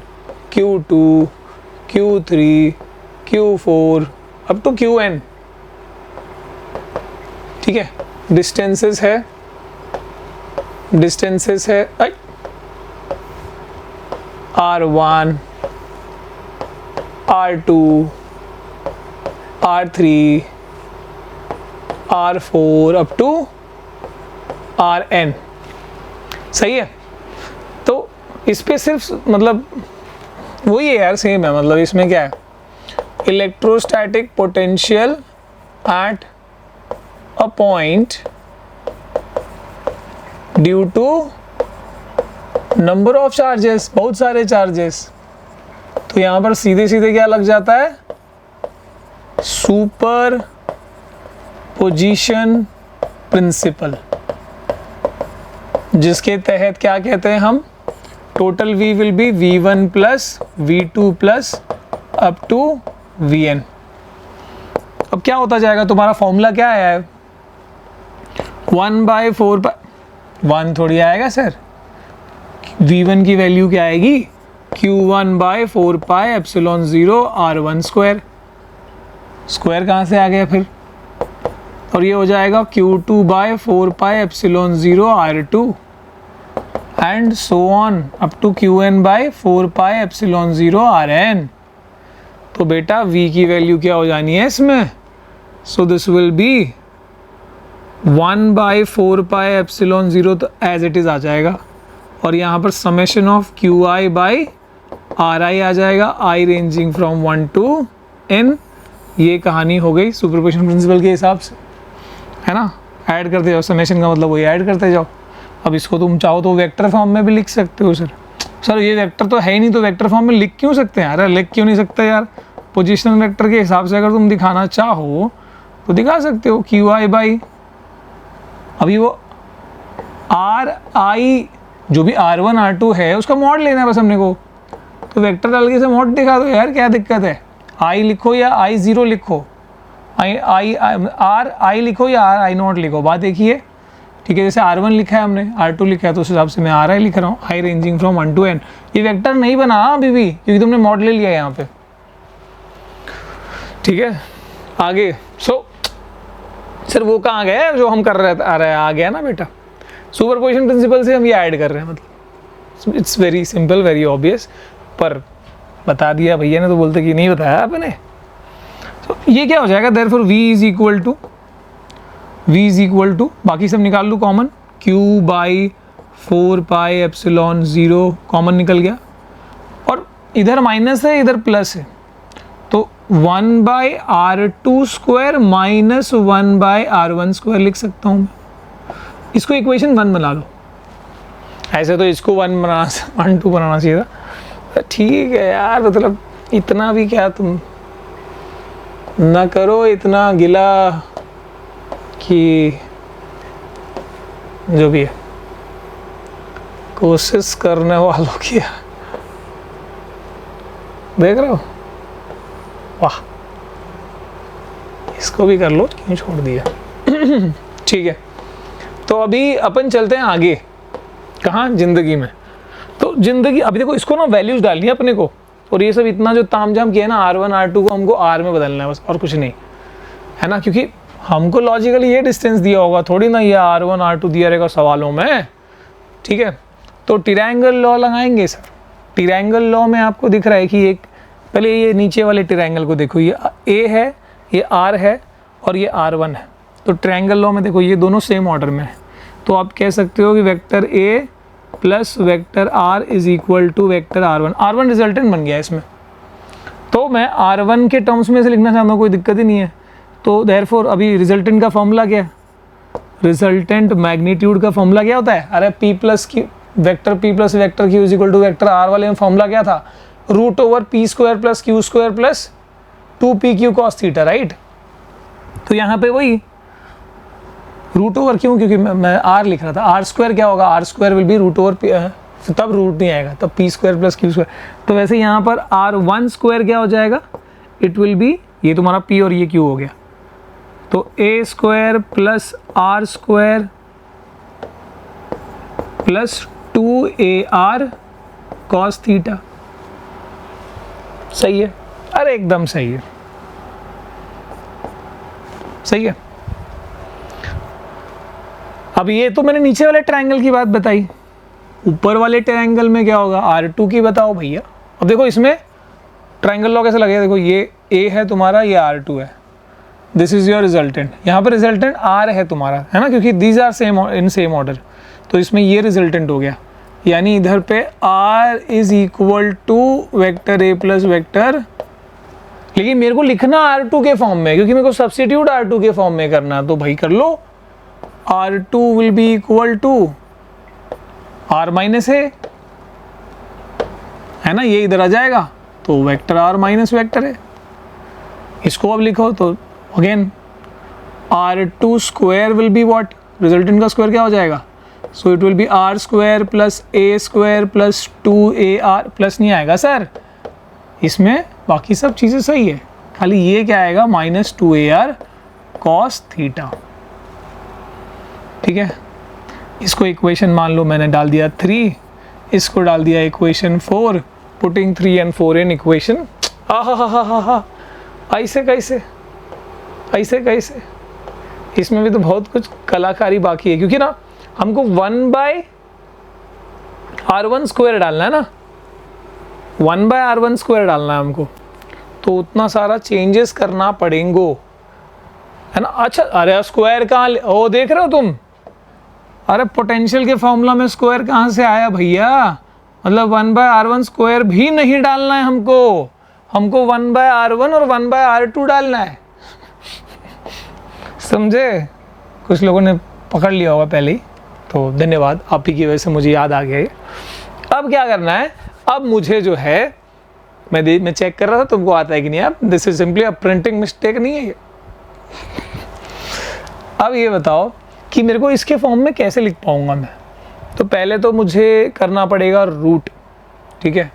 Q2, Q3, Q4 up to Qn, ठीक है। डिस्टेंसेस है R1, R2, R3, R4 up to Rn, सही है। तो इस पे सिर्फ मतलब वही है यार, सेम है, मतलब इसमें क्या है, electrostatic potential at a point due to number of charges, बहुत सारे चार्जेस। तो यहाँ पर सीधे सीधे क्या लग जाता है, सुपर पोजीशन प्रिंसिपल, जिसके तहत क्या कहते हैं हम, total V will be V1 plus V2 plus up to Vn। अब क्या होता जाएगा, तुम्हारा फॉर्मूला क्या है, 1/4 1 थोड़ी आएगा सर, V1 की वैल्यू क्या आएगी, Q1/4 पाई एप्सिलॉन 0 R1 स्क्वायर, स्क्वायर कहाँ से आ गया फिर, और ये हो जाएगा Q2/4 pi epsilon 0 R2 and so on up to Qn by 4 pi epsilon 0 Rn। तो बेटा v की वैल्यू क्या हो जानी है इसमें, सो दिस विल बी 1/4πε0, तो एज इट इज़ आ जाएगा। और यहाँ पर समेशन ऑफ QI/RI आ जाएगा, I ranging from 1 to n। ये कहानी हो गई सुपरपोजिशन प्रिंसिपल के हिसाब से, है ना। ऐड करते जाओ, समेशन का मतलब वही ऐड करते जाओ। अब इसको तुम चाहो तो वेक्टर फॉर्म में भी लिख सकते हो। सर ये वेक्टर तो है ही नहीं, तो वेक्टर फॉर्म में लिख क्यों सकते हैं? अरे लिख क्यों नहीं सकते यार? पोजीशनल वेक्टर के हिसाब से अगर तुम दिखाना चाहो तो दिखा सकते हो, QI/, अभी वो RI जो भी R1 R2 है उसका मॉड लेना है बस हमने को, तो वेक्टर डाल के से मॉड दिखा दो यार, क्या दिक्कत है? I लिखो या I0 लिखो, I लिखो या I0 लिखो, बात एक ही है, ठीक है। जैसे R1 लिखा है हमने, R2 लिखा है, तो उस हिसाब से मैं RI लिख रहा हूँ, I ranging from 1 to n। ये वेक्टर नहीं बना अभी भी, क्योंकि तुमने मॉड ले लिया है यहाँ पे, ठीक है। आगे सर वो कहाँ गया जो हम कर रहे थे? अरे आ गया ना बेटा, सुपरपोजिशन प्रिंसिपल से हम ये ऐड कर रहे हैं, मतलब it's very simple, very obvious, पर बता दिया भैया ने तो बोलते कि नहीं बताया आपने। तो ये क्या हो जाएगा, therefore v is equal to बाकी सब निकाल लूँ कॉमन, Q/4πε0 कॉमन निकल गया, और इधर माइनस है इधर प्लस है, तो 1/R2 square minus 1/R1 square लिख सकता हूँ मैं। इसको इक्वेशन 1 बना लो, ऐसे तो इसको 1 2 बनाना चाहिए था, ठीक है यार, मतलब इतना भी क्या तुम ना करो, इतना गिला कि जो भी है कोशिश करने वालों की, देख रहे हो, वाह, इसको भी कर लो, क्यों छोड़ दिया। ठीक है, तो अभी अपन चलते हैं आगे, कहाँ, जिंदगी में। तो जिंदगी, अभी देखो इसको ना वैल्यूज डालनी है अपने को, और ये सब इतना जो तामझाम किया है ना, R1 R2 को हमको R में बदलना है बस, और कुछ नहीं है ना, क्योंकि हमको लॉजिकली ये डिस्टेंस दिया होगा, थोड़ी ना ये R1 R2 दिया रहेगा सवालों में, ठीक है। तो ट्रायंगल लॉ लगाएंगे सर। ट्रायंगल लॉ में आपको दिख रहा है कि एक, पहले ये नीचे वाले ट्रायंगल को देखो, ये A है, ये R है, और ये R1 है। तो ट्रायंगल लॉ में देखो ये दोनों सेम ऑर्डर में है, तो आप कह सकते हो कि vector A plus vector R is equal to vector R1। R1 resultant बन गया इसमें, तो मैं R1 के टर्म्स में से लिखना चाहता हूँ, कोई दिक्कत ही नहीं है। तो देयरफॉर अभी रिजल्टेंट का फॉर्मूला क्या है, रिजल्टेंट मैग्नीट्यूड का फॉर्मूला क्या होता है? अरे P plus Q, vector P plus vector Q is equal to vector R वाले में फॉर्मूला क्या था? √P square plus Q square plus 2PQ cos theta, right. तो यहाँ पे वही √, क्यों? क्योंकि मैं R लिख रहा था, R स्क्वायर क्या होगा, R square will B √P, तब रूट नहीं आएगा, तब P square plus Q square. तो वैसे यहाँ पर R1 स्क्वायर क्या हो जाएगा, इट विल बी, ये तुम्हारा P और ये Q हो गया, तो A square plus R square plus 2AR cos theta. सही है, अरे एकदम सही है, सही है। अब ये तो मैंने नीचे वाले ट्रायंगल की बात बताई, ऊपर वाले ट्रायंगल में क्या होगा, R2 की बताओ भैया। अब देखो इसमें ट्रायंगल लॉ कैसे लगेगा, देखो ये A है तुम्हारा, ये R2 है, दिस इज योर रिजल्टेंट। यहाँ पर रिजल्टेंट R है तुम्हारा, है ना, क्योंकि these are same in same order, तो इसमें ये रिजल्टेंट हो गया, यानी इधर पे R is equal to vector A plus vector, लेकिन मेरे को लिखना R2 के फॉर्म में, क्योंकि मेरे को सब्स्टिट्यूट R2 के फॉर्म में करना, तो भाई कर लो, R2 will be equal to R minus है ना, ये इधर आ जाएगा, तो वेक्टर R माइनस वेक्टर है। इसको अब लिखो तो again R2 square will be what, resultant का स्क्वायर क्या हो जाएगा, so it will be R square plus A square plus 2AR, plus नहीं आएगा सर इसमें, बाकी सब चीज़ें सही है, खाली ये क्या आएगा, माइनस 2AR cos थीटा, ठीक है। इसको इक्वेशन मान लो मैंने डाल दिया 3, इसको डाल दिया equation 4, putting 3 and 4 in equation, हा, ऐसे कैसे, ऐसे कैसे, इसमें भी तो बहुत कुछ कलाकारी बाकी है, क्योंकि ना हमको 1/R1 स्क्वायर डालना है ना, 1/R1 स्क्वायर डालना है हमको, तो उतना सारा चेंजेस करना पड़ेंगे, है ना। अच्छा, अरे स्क्वायर कहाँ, ओ देख रहे हो तुम, अरे पोटेंशियल के फॉर्मूला में स्क्वायर कहाँ से आया भैया, मतलब 1/r1 स्क्वायर भी नहीं डालना है हमको, हमको 1/r1 और 1/r2 डालना है। समझे, कुछ लोगों ने पकड़ लिया होगा पहले ही, तो धन्यवाद, आप ही की वजह से मुझे याद आ गया। अब क्या करना है, अब मुझे जो है मैं चेक कर रहा था तुमको आता है कि नहीं, अब this is simply a printing mistake नहीं है ये। अब ये बताओ कि मेरे को इसके फॉर्म में कैसे लिख पाऊंगा मैं, तो पहले तो मुझे करना पड़ेगा रूट, ठीक है।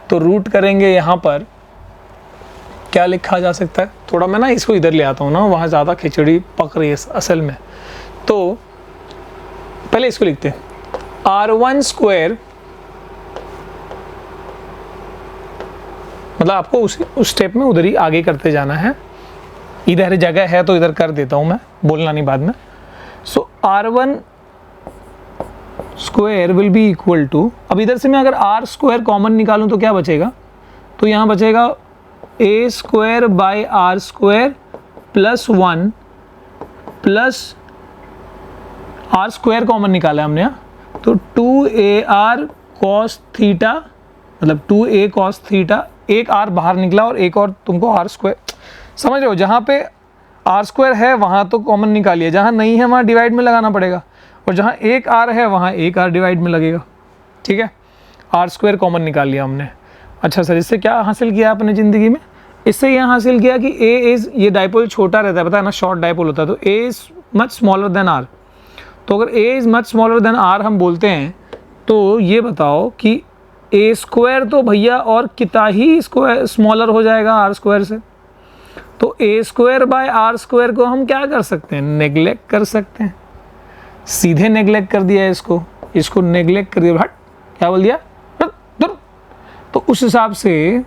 तो रूट करेंगे, यहाँ पर क्या लिखा जा सकता है, थोड़ा मैं ना इसको इधर ले आता हूँ ना, वहाँ ज़्यादा खिचड़ी पक रही है असल में। तो पहले इसको लिखते हैं, r1 स्क्वायर, मतलब आपको उस स्टेप में उधर ही आगे करते जाना है, इधर जगह है तो इधर कर देता हूँ मैं, बोलना नहीं बाद में। So r1 square will be equal to, अब इधर से मैं अगर r स्क्वायर कॉमन निकालूं तो क्या बचेगा, तो यहाँ बचेगा a square by r square plus 1 plus r square common निकाला है हमने यहाँ, तो 2ar cos थीटा, मतलब 2a cos थीटा, एक r बाहर निकला और एक और तुमको r स्क्वायर, समझ रहे हो, जहाँ पे r स्क्वायर है वहाँ तो कॉमन निकालिए, जहाँ नहीं है वहाँ डिवाइड में लगाना पड़ेगा, और जहाँ एक r है वहाँ एक r डिवाइड में लगेगा, ठीक है। r स्क्वायर कॉमन निकाल लिया हमने। अच्छा सर, इससे क्या हासिल किया आपने ज़िंदगी में, इससे यह हासिल किया कि a इज़, ये डाइपोल छोटा रहता है, पता है ना, शॉर्ट डाइपोल होता है, तो a is much smaller than r। तो अगर a is much smaller than r हम बोलते हैं, तो ये बताओ कि a स्क्वायर तो भैया और कितना ही स्क्वायर स्मॉलर हो जाएगा r स्क्वायर से, तो a square by r square को हम क्या कर सकते हैं, नेगलेक्ट कर सकते हैं, सीधे नेगलेक्ट कर दिया इसको नेगलेक्ट कर दिया, हट, क्या बोल दिया, दूर। तो उस हिसाब से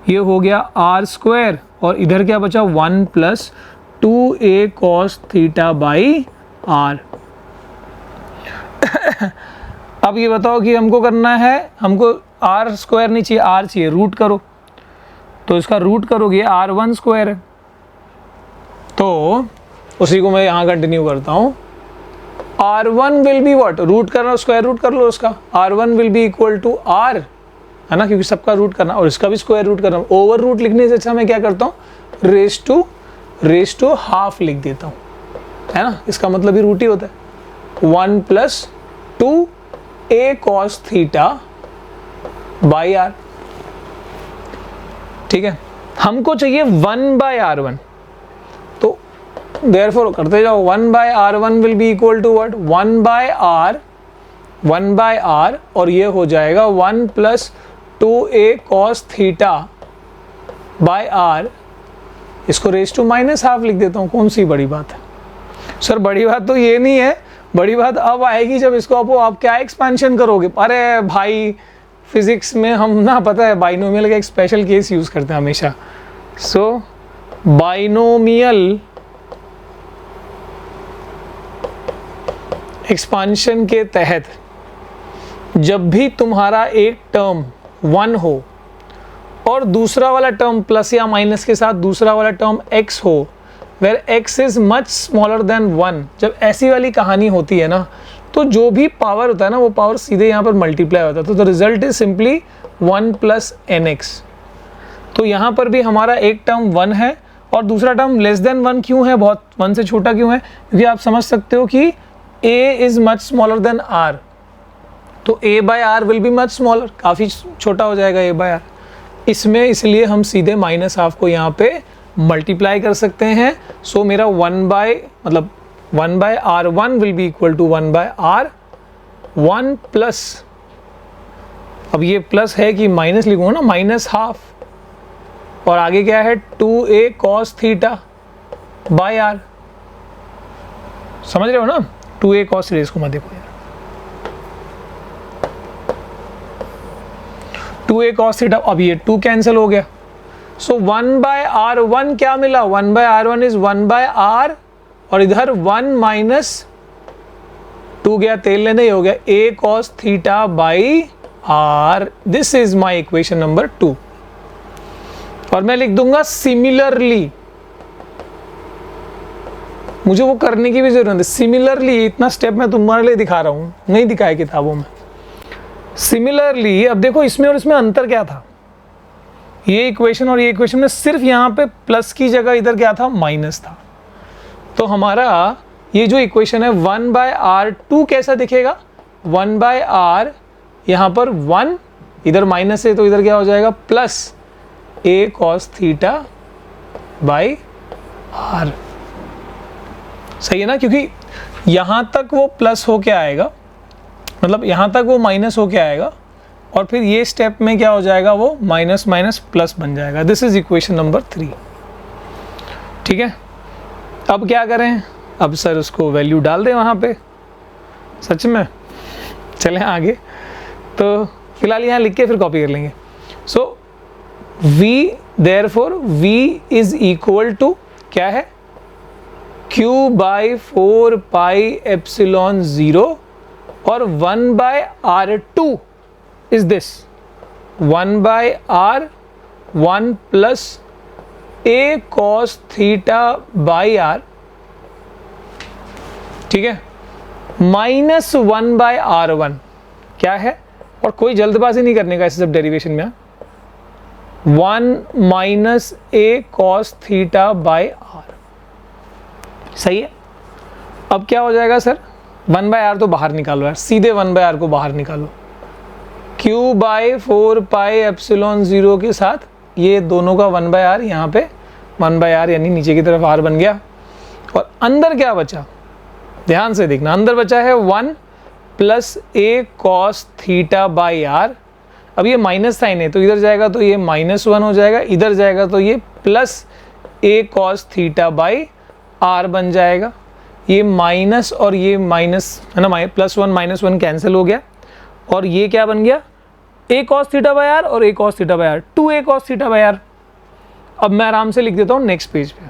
ये हो गया r स्क्वायर, और इधर क्या बचा 1 plus 2a cos theta by r। अब ये बताओ कि हमको करना है, हमको r स्क्वायर नहीं चाहिए, r चाहिए, रूट करो, तो इसका रूट करोगे r1 स्क्वायर है, तो उसी को मैं यहाँ कंटिन्यू करता हूँ। r1 will be what, root करना, स्क्वायर रूट कर लो उसका, r1 will be equal to r, है ना, क्योंकि सबका रूट करना और इसका भी स्क्वायर रूट करना। ओवर रूट लिखने से अच्छा मैं क्या करता हूँ, रेस टू हाफ लिख देता हूँ, है ना, इसका मतलब ही रूट ही होता है। 1 plus 2a cos theta by r, ठीक है। हमको चाहिए 1/r1, तो देयरफॉर करते जाओ, 1/r1 will be equal to what, 1/r, और ये हो जाएगा 1 plus 2a cos theta by r, इसको रेस टू माइनस हाफ लिख देता हूँ। कौन सी बड़ी बात है सर, बड़ी बात तो ये नहीं है, बड़ी बात अब आएगी जब इसको आप क्या एक्सपेंशन करोगे। अरे भाई, फिजिक्स में हम ना, पता है, बाइनोमियल का एक स्पेशल केस यूज़ करते हैं हमेशा। सो बाइनोमियल एक्सपांशन के तहत जब भी तुम्हारा एक टर्म 1 हो और दूसरा वाला टर्म प्लस या माइनस के साथ दूसरा वाला टर्म x हो, where x is much smaller than 1, जब ऐसी वाली कहानी होती है ना, तो जो भी पावर होता है ना, वो पावर सीधे यहाँ पर मल्टीप्लाई होता है, तो the result is simply 1 plus nx। तो यहाँ पर भी हमारा एक टर्म 1 है और दूसरा टर्म लेस देन 1 क्यों है, बहुत 1 से छोटा क्यों है, क्योंकि आप समझ सकते हो कि a is much smaller than r, तो a by r will be much smaller, काफ़ी छोटा हो जाएगा a बाय r इसमें, इसलिए हम सीधे माइनस हाफ को यहाँ पे मल्टीप्लाई कर सकते हैं। सो मेरा 1/r1 will be equal to 1/r 1 plus, अब ये प्लस है कि माइनस लिखूंगा ना, माइनस हाफ, और आगे क्या है 2a cos theta by r, समझ रहे हो ना, 2a cos, इसको मत देखो यार, 2a cos थीटा, अब ये 2 कैंसिल हो गया, सो 1/r1 क्या मिला, 1/r1 इज 1/r, और इधर 1 माइनस 2 गया तेल लेने, हो गया a cos theta by r। This is my equation number 2। और मैं लिख दूंगा सिमिलरली, मुझे वो करने की भी जरूरत है। सिमिलरली इतना स्टेप मैं तुम्हारे लिए दिखा रहा हूं, नहीं दिखाया किताबों में। सिमिलरली अब देखो इसमें और इसमें अंतर क्या था, ये इक्वेशन और ये इक्वेशन में सिर्फ यहां पे प्लस की जगह इधर क्या था, माइनस था। तो हमारा ये जो इक्वेशन है 1/r2 कैसा दिखेगा, 1/r, यहां पर 1 इधर माइनस है तो इधर क्या हो जाएगा plus a cos theta by r। सही है ना, क्योंकि यहां तक वो प्लस होके आएगा, मतलब यहां तक वो माइनस होके आएगा और फिर ये स्टेप में क्या हो जाएगा, वो माइनस माइनस प्लस बन जाएगा। This is equation number 3। ठीक है, अब क्या करें, अब सर उसको वैल्यू डाल दें वहां पे, सच में। चलें आगे, तो फिलहाल यहाँ लिख के फिर कॉपी कर लेंगे। सो v therefore v is equal to क्या है, q/4 pi epsilon 0 और 1/r2 is this 1/r1 plus a cos theta by r, ठीक है, माइनस 1/r1 क्या है, और कोई जल्दबाजी नहीं करने का इस सब डेरिवेशन में, 1 minus a cos theta by r। सही है, अब क्या हो जाएगा सर, 1/r तो बाहर निकालो यार, सीधे 1/r को बाहर निकालो, q/4 पाई एप्सिलॉन 0 के साथ ये दोनों का 1/r, यहाँ पे 1/r यानी नीचे की तरफ r बन गया, और अंदर क्या बचा, ध्यान से देखना, अंदर बचा है 1 plus a cos theta by r। अब ये माइनस साइन है तो इधर जाएगा तो ये -1 हो जाएगा, इधर जाएगा तो ये plus a cos theta by r बन जाएगा। ये माइनस और ये माइनस है ना, +1 -1 कैंसिल हो गया, और ये क्या बन गया, a cos theta by r और a cos theta by r, 2a cos theta by r। अब मैं आराम से लिख देता हूँ नेक्स्ट पेज पे,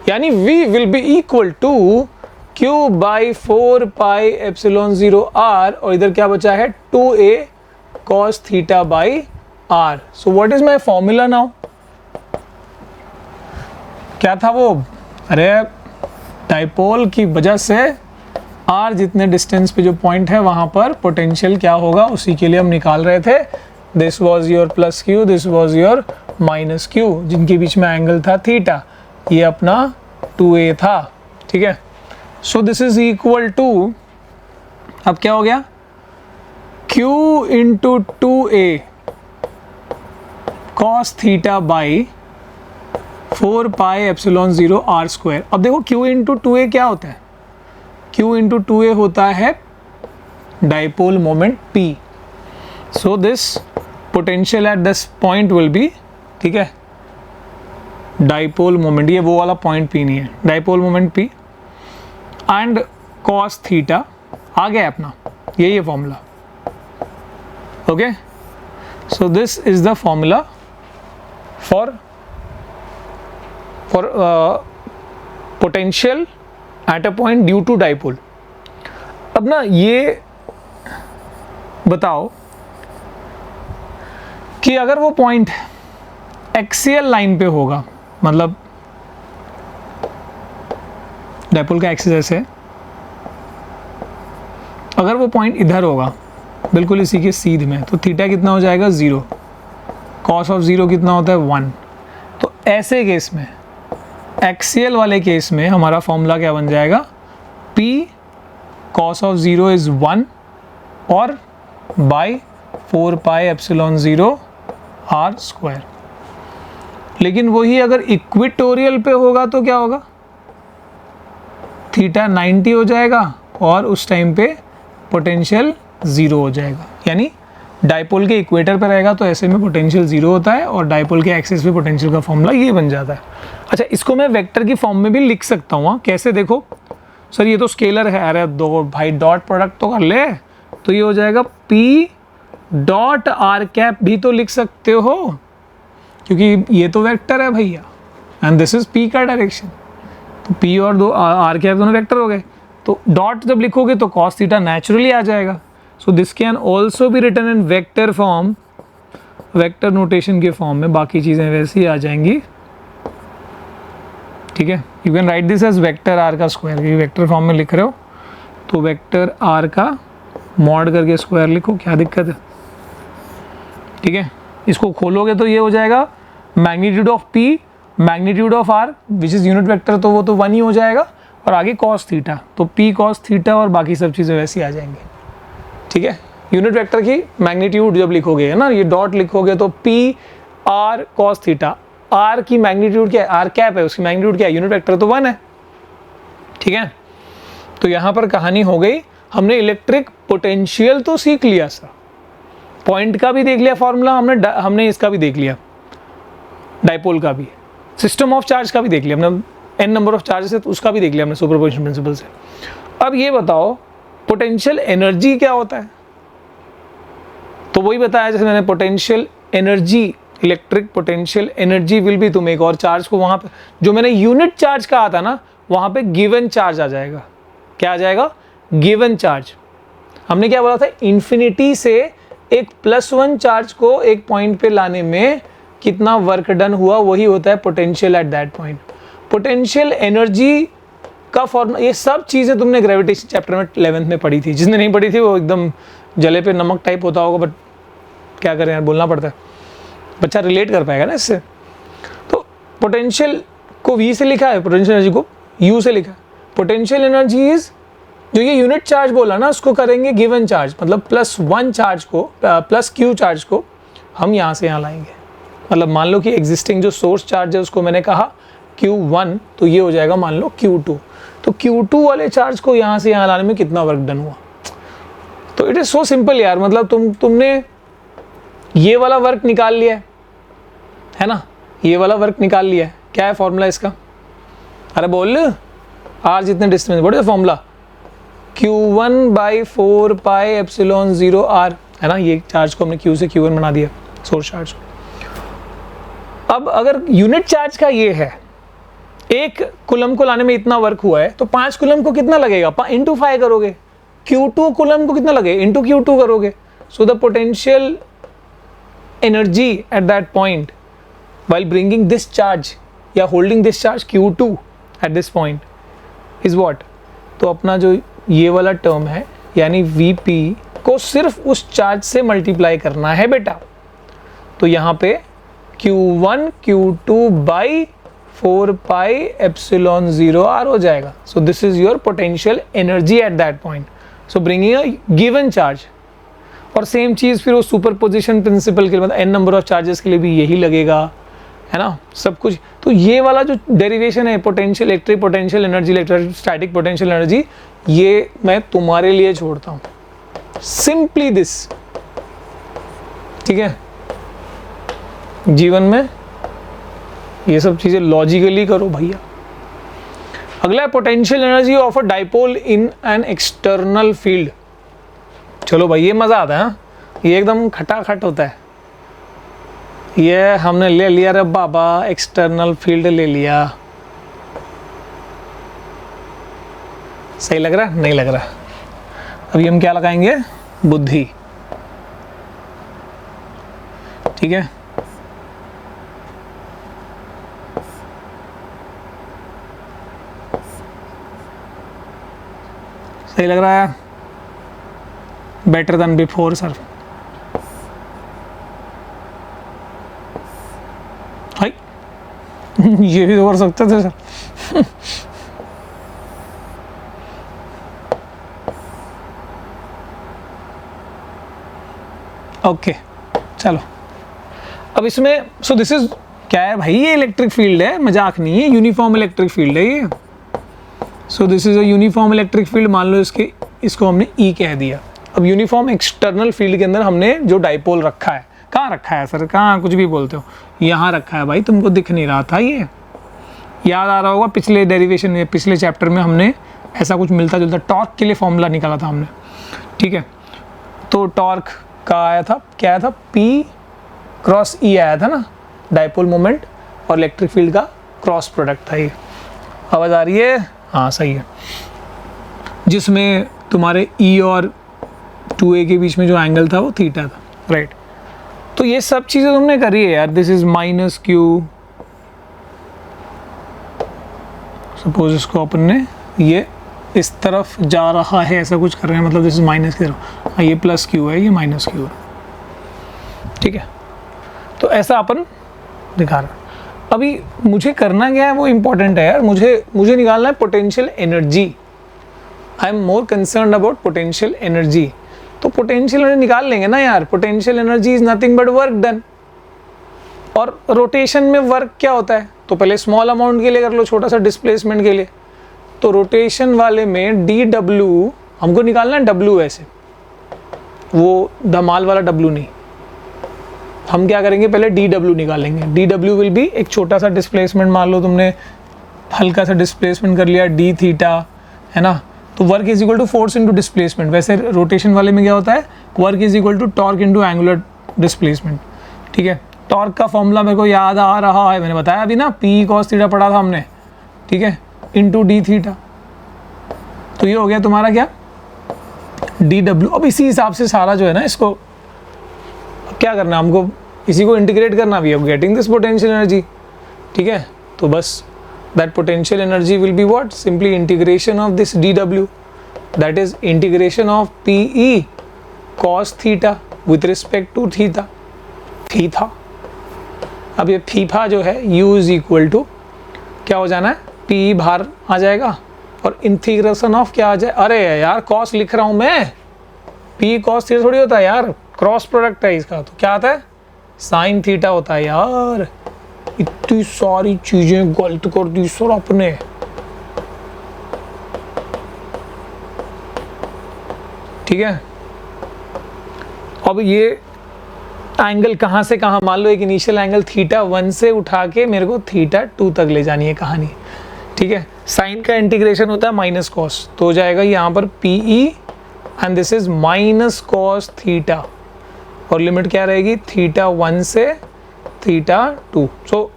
यानी v will be equal to q/4 pi epsilon 0 r, और इधर क्या बचा है 2a cos theta by r। So what is my formula now, क्या था वो, अरे डाइपोल की वजह से r जितने डिस्टेंस पे जो पॉइंट है वहां पर पोटेंशियल क्या होगा, उसी के लिए हम निकाल रहे थे। This was your plus q, this was your minus q, जिनके बीच में एंगल था थीटा, ये अपना 2a था। ठीक है, so this is equal to, अब क्या हो गया, q into 2a cos theta by 4 pi epsilon 0 r square. अब देखो q इंटू 2a क्या होता है, q इंटू 2a होता है dipole moment p। So this potential at this point will be, ठीक है, डाइपोल मोमेंट, ये वो वाला पॉइंट p नहीं है, dipole moment p and cos theta आ गया अपना, ये formula. Okay, so this is the formula for potential at a point due to dipole. अब ना ये बताओ कि अगर वो पॉइंट एक्सियल लाइन पे होगा, मतलब डाइपोल का एक्सिस ऐसे, अगर वो पॉइंट इधर होगा बिल्कुल इसी के सीध में, तो थीटा कितना हो जाएगा 0, कॉस ऑफ 0 कितना होता है 1। तो ऐसे केस में, एक्सियल वाले केस में हमारा फॉर्मूला क्या बन जाएगा, p cos ऑफ 0 इज 1 और by 4 pi epsilon 0 r square. लेकिन वही अगर इक्वेटोरियल पे होगा तो क्या होगा, थीटा 90 हो जाएगा और उस टाइम पे पोटेंशियल 0 हो जाएगा, यानी डाइपोल के इक्वेटर पे रहेगा तो ऐसे में पोटेंशियल 0 होता है, और डाइपोल के एक्सिस पे पोटेंशियल का फॉर्मूला ये बन जाता है। अच्छा, इसको मैं वेक्टर की फॉर्म में भी लिख सकता हूँ, कैसे देखो सर, ये तो स्केलर है, अरे दो भाई डॉट प्रोडक्ट तो कर ले, तो ये हो जाएगा p डॉट आर कैप भी तो लिख सकते हो, क्योंकि ये तो वेक्टर है भैया, एंड दिस इज p का डायरेक्शन, तो p और दो आर कैप दोनों वेक्टर हो गए, तो डॉट जब लिखोगे तो cos थीटा नेचुरली आ जाएगा। So this can also be written in vector form, vector notation के फॉर्म में बाकी चीज़ें वैसे ही आ जाएंगी, ठीक है। You can write this as vector R का स्क्वायर, क्योंकि वेक्टर फॉर्म में लिख रहे हो तो वेक्टर आर का मॉड करके स्क्वायर लिखो, क्या दिक्कत है, ठीक है। इसको खोलोगे तो ये हो जाएगा magnitude of P magnitude of R which is unit vector, तो वो तो 1 ही हो जाएगा, और आगे कॉस थीटा, तो पी कॉस थीटा और बाकी सब चीज़ें वैसी आ जाएंगी, ठीक है। यूनिट वेक्टर की मैग्नीट्यूड जब लिखोगे, है ना, ये डॉट लिखोगे तो P R cos theta, R की मैग्नीट्यूड क्या है, आर कैप है, उसकी मैग्नीट्यूड क्या है, यूनिट वेक्टर तो 1 है, ठीक है। तो यहाँ पर कहानी हो गई, हमने इलेक्ट्रिक पोटेंशियल तो सीख लिया सर, पॉइंट का भी देख लिया फॉर्मूला हमने इसका भी देख लिया, डाइपोल का भी, सिस्टम ऑफ चार्ज का भी देख लिया हमने, n नंबर ऑफ चार्जेस है तो उसका भी देख लिया हमने सुपरपोजिशन प्रिंसिपल से। अब ये बताओ पोटेंशियल एनर्जी क्या होता है, तो वही बताया जैसे मैंने, potential energy, electric potential energy will be, तुम एक और चार्ज को वहाँ पे, जो मैंने यूनिट चार्ज कहा था ना, वहाँ पे गिवन चार्ज आ जाएगा, क्या आ जाएगा, गिवन चार्ज। हमने क्या बोला था, इन्फिनिटी से एक +1 चार्ज को एक पॉइंट पे लाने में कितना वर्क डन हुआ, वही होता है potential at that point. Potential energy का फॉर्मूला, ये सब चीज़ें तुमने ग्रेविटेशन चैप्टर में 11th में पढ़ी थी, जिसने नहीं पढ़ी थी वो एकदम जले पे नमक टाइप होता होगा, बट क्या करें यार, बोलना पड़ता है, बच्चा रिलेट कर पाएगा ना इससे। तो पोटेंशियल को V से लिखा है, पोटेंशियल एनर्जी को U से लिखा है। पोटेंशियल एनर्जी इज, जो ये यूनिट चार्ज बोला ना, उसको करेंगे गिवन चार्ज, मतलब +1 चार्ज को, +Q चार्ज को हम यहाँ से यहाँ लाएंगे। मतलब मान लो कि एग्जिस्टिंग जो सोर्स चार्ज है उसको मैंने कहा Q1, तो ये हो जाएगा मान लो Q2, तो Q2 वाले चार्ज को यहाँ से यहाँ लाने में कितना वर्क डन हुआ। तो इट इज़ सो सिंपल यार, मतलब तुमने ये वाला वर्क निकाल लिया है ना, ये वाला वर्क निकाल लिया है, क्या है फॉर्मूला इसका, अरे बोल, आर जितने डिस्टेंस बढ़े फॉर्मूला, Q1/4πε0r, है ना, ये चार्ज को हमने Q से Q1 बना दिया, सोर्स चार्ज। अब अगर यूनिट चार्ज का ये है, 1 कूलम को लाने में इतना वर्क हुआ है, तो 5 कूलम को कितना लगेगा, इंटू 5 करोगे, Q2 कूलम को कितना लगेगा, इंटू Q2 करोगे। So the potential energy at that point while bringing this charge या holding this charge Q2 at this point is what, तो अपना जो ये वाला टर्म है यानी Vp को सिर्फ उस चार्ज से मल्टीप्लाई करना है बेटा, तो यहाँ पे Q1 Q2/4πε0r हो जाएगा। So this is your potential energy at that point, so bringing a given charge. और सेम चीज़ फिर वो सुपरपोजिशन प्रिंसिपल के, मतलब n नंबर ऑफ चार्जेस के लिए भी यही लगेगा, है ना, सब कुछ। तो ये वाला जो डेरिवेशन है, potential, electric potential energy, electrostatic potential energy, ये मैं तुम्हारे लिए छोड़ता हूँ, सिंपली दिस, ठीक है। जीवन में ये सब चीज़ें लॉजिकली करो भैया। अगला है potential energy of a dipole in an external field. चलो भाई, ये मज़ा आता है, हाँ? ये एकदम खटाखट होता है, ये हमने ले लिया रे बाबा, एक्सटर्नल फील्ड ले लिया, सही लग रहा, नहीं लग रहा। अभी हम क्या लगाएंगे, बुद्धि, ठीक है। सही लग रहा है, बेटर देन बिफोर सर। हाय ये भी तो कर सकते थे सर। ओके चलो, अब इसमें सो दिस इज क्या है भाई, ये इलेक्ट्रिक फील्ड है, मजाक नहीं है, यूनिफॉर्म इलेक्ट्रिक फील्ड है ये। सो this is a uniform electric field, मान लो इसको हमने E कह दिया। अब यूनिफॉर्म एक्सटर्नल फील्ड के अंदर हमने जो डाइपोल रखा है, कहाँ रखा है सर, कहाँ, कुछ भी बोलते हो, यहाँ रखा है भाई, तुमको दिख नहीं रहा था, ये याद आ रहा होगा, पिछले डेरिवेशन में, पिछले चैप्टर में हमने ऐसा कुछ मिलता जुलता टॉर्क के लिए फॉर्मूला निकाला था हमने, ठीक है। तो टॉर्क का आया था, क्या आया था, P क्रॉस E आया था ना, डाइपोल मोमेंट और इलेक्ट्रिक फील्ड का क्रॉस प्रोडक्ट था ये। आवाज़ आ रही है, हाँ सही है, जिसमें तुम्हारे E और 2A के बीच में जो एंगल था वो थीटा था, राइट। तो ये सब चीज़ें तुमने करी है यार। This is minus Q, suppose इसको अपन ने ये इस तरफ जा रहा है ऐसा कुछ कर रहे हैं, मतलब दिस इज माइनस की तरफ, हाँ ये प्लस क्यू है, ये माइनस क्यू है, ठीक है। तो ऐसा अपन दिखा रहे हैं। अभी मुझे करना क्या है वो इम्पोर्टेंट है यार, मुझे निकालना है potential energy. I am more concern about potential energy. तो पोटेंशियल एनर्जी निकाल लेंगे ना यार। Potential energy is nothing but work done. और रोटेशन में वर्क क्या होता है, तो पहले स्मॉल अमाउंट के लिए कर लो, छोटा सा डिस्प्लेसमेंट के लिए। तो रोटेशन वाले में डी डब्ल्यू हमको निकालना है, डब्ल्यू ऐसे, वो धमाल वाला डब्ल्यू नहीं। हम क्या करेंगे, पहले डी डब्ल्यू निकालेंगे। डी डब्ल्यू विल बी एक छोटा सा डिस्प्लेसमेंट, मान लो तुमने हल्का सा डिस्प्लेसमेंट कर लिया डी थीटा, है ना। तो work is equal to force into displacement. वैसे रोटेशन वाले में क्या होता है, work is equal to torque into angular displacement, ठीक है। टॉर्क का फॉर्मूला मेरे को याद आ रहा है, मैंने बताया अभी ना, पी कॉस थीटा पढ़ा था हमने, ठीक है, इनटू डी थीटा। तो ये हो गया तुम्हारा क्या, डी डब्ल्यू। अब इसी हिसाब से सारा जो है ना, इसको क्या करना है हमको, इसी को इंटीग्रेट करना भी है, गेटिंग दिस पोटेंशियल एनर्जी, ठीक है। तो बस that potential energy will be what, simply integration of this dw, that is integration of pe cos theta with respect to theta, थीथा। अब ये थीथा जो है u is equal to क्या हो जाना है, p बाहर आ जाएगा और इंटीग्रेशन ऑफ क्या आ जाए, अरे यार cos लिख रहा हूं मैं, p cos थीटा थोड़ी होता है यार, क्रॉस प्रोडक्ट है इसका, तो क्या आता है, साइन थीटा होता है यार। इतनी सारी चीजें गलत कर दी सर आपने। ठीक है, अब ये एंगल कहां से कहां, मान लो एक इनिशियल एंगल थीटा 1 से उठा के मेरे को थीटा 2 तक ले जानी है कहानी, ठीक है। साइन का इंटीग्रेशन होता है माइनस कॉस, तो हो जाएगा यहाँ पर PE and this is minus cos theta, और लिमिट क्या रहेगी, थीटा 1 से थीटा 2। सो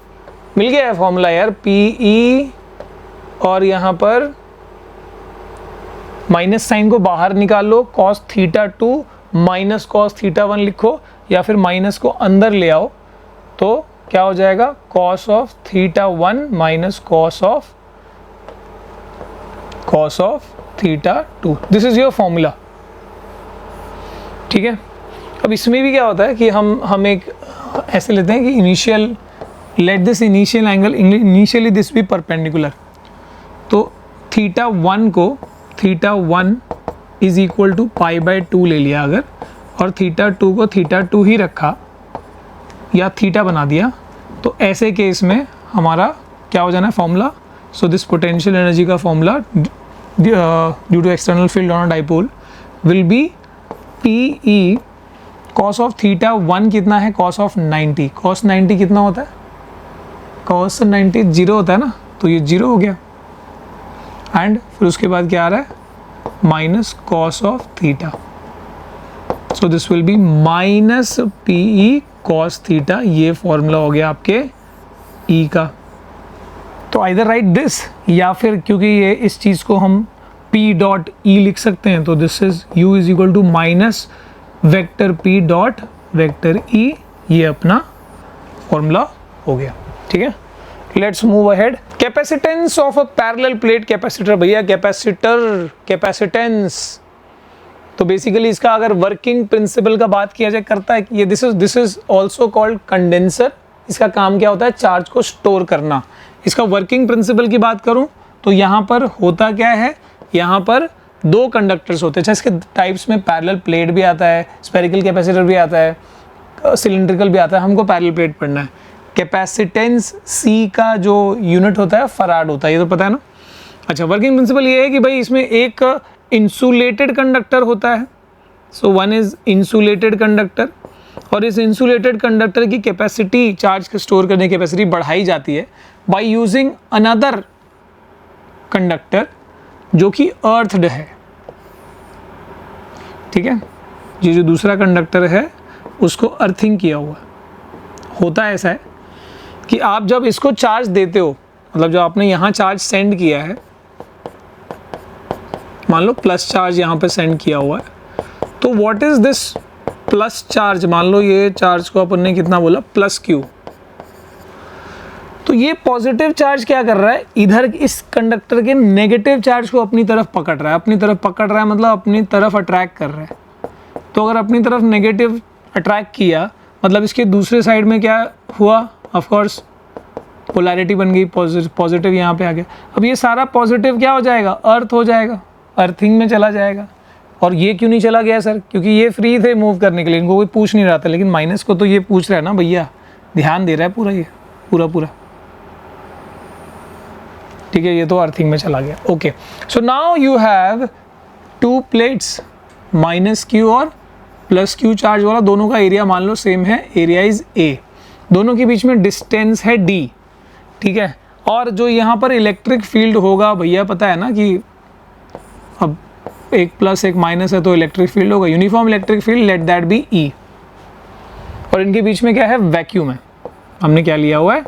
मिल गया है फॉर्मूला यार, पीई और यहाँ पर माइनस साइन को बाहर निकाल लो, cos theta 2 minus cos theta 1 लिखो, या फिर माइनस को अंदर ले आओ, तो क्या हो जाएगा, cos of theta 1 minus cos of theta 2। This is your formula, ठीक है। अब इसमें भी क्या होता है कि हम एक ऐसे लेते हैं कि initial, let this initial angle, initially this भी परपेंडिकुलर, तो थीटा 1 को theta 1 is equal to pi by 2 ले लिया अगर, और थीटा 2 को थीटा 2 ही रखा या थीटा बना दिया, तो ऐसे केस में हमारा क्या हो जाना है formula. So this potential energy का formula due to external field on a dipole will be P E cos of theta 1 कितना है, कॉस ऑफ 90, कॉस 90 कितना होता है, कॉस 90 0 होता है ना, तो ये 0 हो गया, एंड फिर उसके बाद क्या आ रहा है, minus cos of theta. So this will be minus PE cos theta, ये फॉर्मूला हो गया आपके ई का। तो आइदर राइट दिस, या फिर क्योंकि ये इस चीज़ को हम पी डॉट ई लिख सकते हैं, तो this is U is equal to minus vector P dot vector E, ये अपना फॉर्मूला हो गया, ठीक है। Let's move ahead. Capacitance of a parallel plate capacitor, भैया कैपेसिटर, कैपेसिटेंस, तो बेसिकली इसका अगर वर्किंग प्रिंसिपल का बात किया जाए, करता है ये this is also called condenser. इसका काम क्या होता है, चार्ज को स्टोर करना। इसका वर्किंग प्रिंसिपल की बात करूं तो यहाँ पर होता क्या है, यहाँ पर 2 कंडक्टर्स होते हैं। इसके टाइप्स में पैरेलल प्लेट भी आता है, स्फेरिकल कैपेसिटर भी आता है, सिलिंड्रिकल भी आता है। हमको पैरेलल प्लेट पढ़ना है। कैपेसिटेंस सी का जो यूनिट होता है फराड होता है, ये तो पता है ना। अच्छा, वर्किंग प्रिंसिपल ये है कि भाई इसमें एक इंसुलेटेड कंडक्टर होता है, so one is insulated conductor, और इस इंसुलेटेड कंडक्टर की कैपेसिटी, चार्ज को स्टोर करने की कैपेसिटी बढ़ाई जाती है बाय यूजिंग अनदर कंडक्टर जो कि अर्थड है, ठीक है। ये जो दूसरा कंडक्टर है उसको अर्थिंग किया हुआ होता है। ऐसा है कि आप जब इसको चार्ज देते हो, मतलब जो आपने यहाँ चार्ज सेंड किया है, मान लो प्लस चार्ज यहाँ पे सेंड किया हुआ है, तो what is this plus charge, मान लो ये चार्ज को अपन ने कितना बोला, प्लस क्यू, तो ये पॉजिटिव चार्ज क्या कर रहा है, इधर इस कंडक्टर के नेगेटिव चार्ज को अपनी तरफ पकड़ रहा है, अपनी तरफ पकड़ रहा है मतलब अपनी तरफ अट्रैक्ट कर रहा है। तो अगर अपनी तरफ नेगेटिव अट्रैक्ट किया मतलब इसके दूसरे साइड में क्या हुआ, ऑफ कोर्स पोलैरिटी बन गई, पॉजिटिव यहाँ पे आ गया। अब ये सारा पॉजिटिव क्या हो जाएगा, अर्थ हो जाएगा, अर्थिंग में चला जाएगा। और ये क्यों नहीं चला गया सर, क्योंकि ये फ्री थे मूव करने के लिए, इनको कोई पूछ नहीं रहा था, लेकिन माइनस को तो ये पूछ रहा है ना भैया, ध्यान दे रहा है पूरा, ये पूरा ठीक है, ये तो अर्थिंग में चला गया। Okay, so now you have to plates, minus Q और प्लस क्यू चार्ज वाला, दोनों का एरिया मान लो सेम है, एरिया इज ए, दोनों के बीच में डिस्टेंस है डी, ठीक है। और जो यहाँ पर इलेक्ट्रिक फील्ड होगा भैया, पता है ना कि अब एक प्लस एक माइनस है तो इलेक्ट्रिक फील्ड होगा, uniform electric field, let that be E. और इनके बीच में क्या है, वैक्यूम है, हमने क्या लिया हुआ है,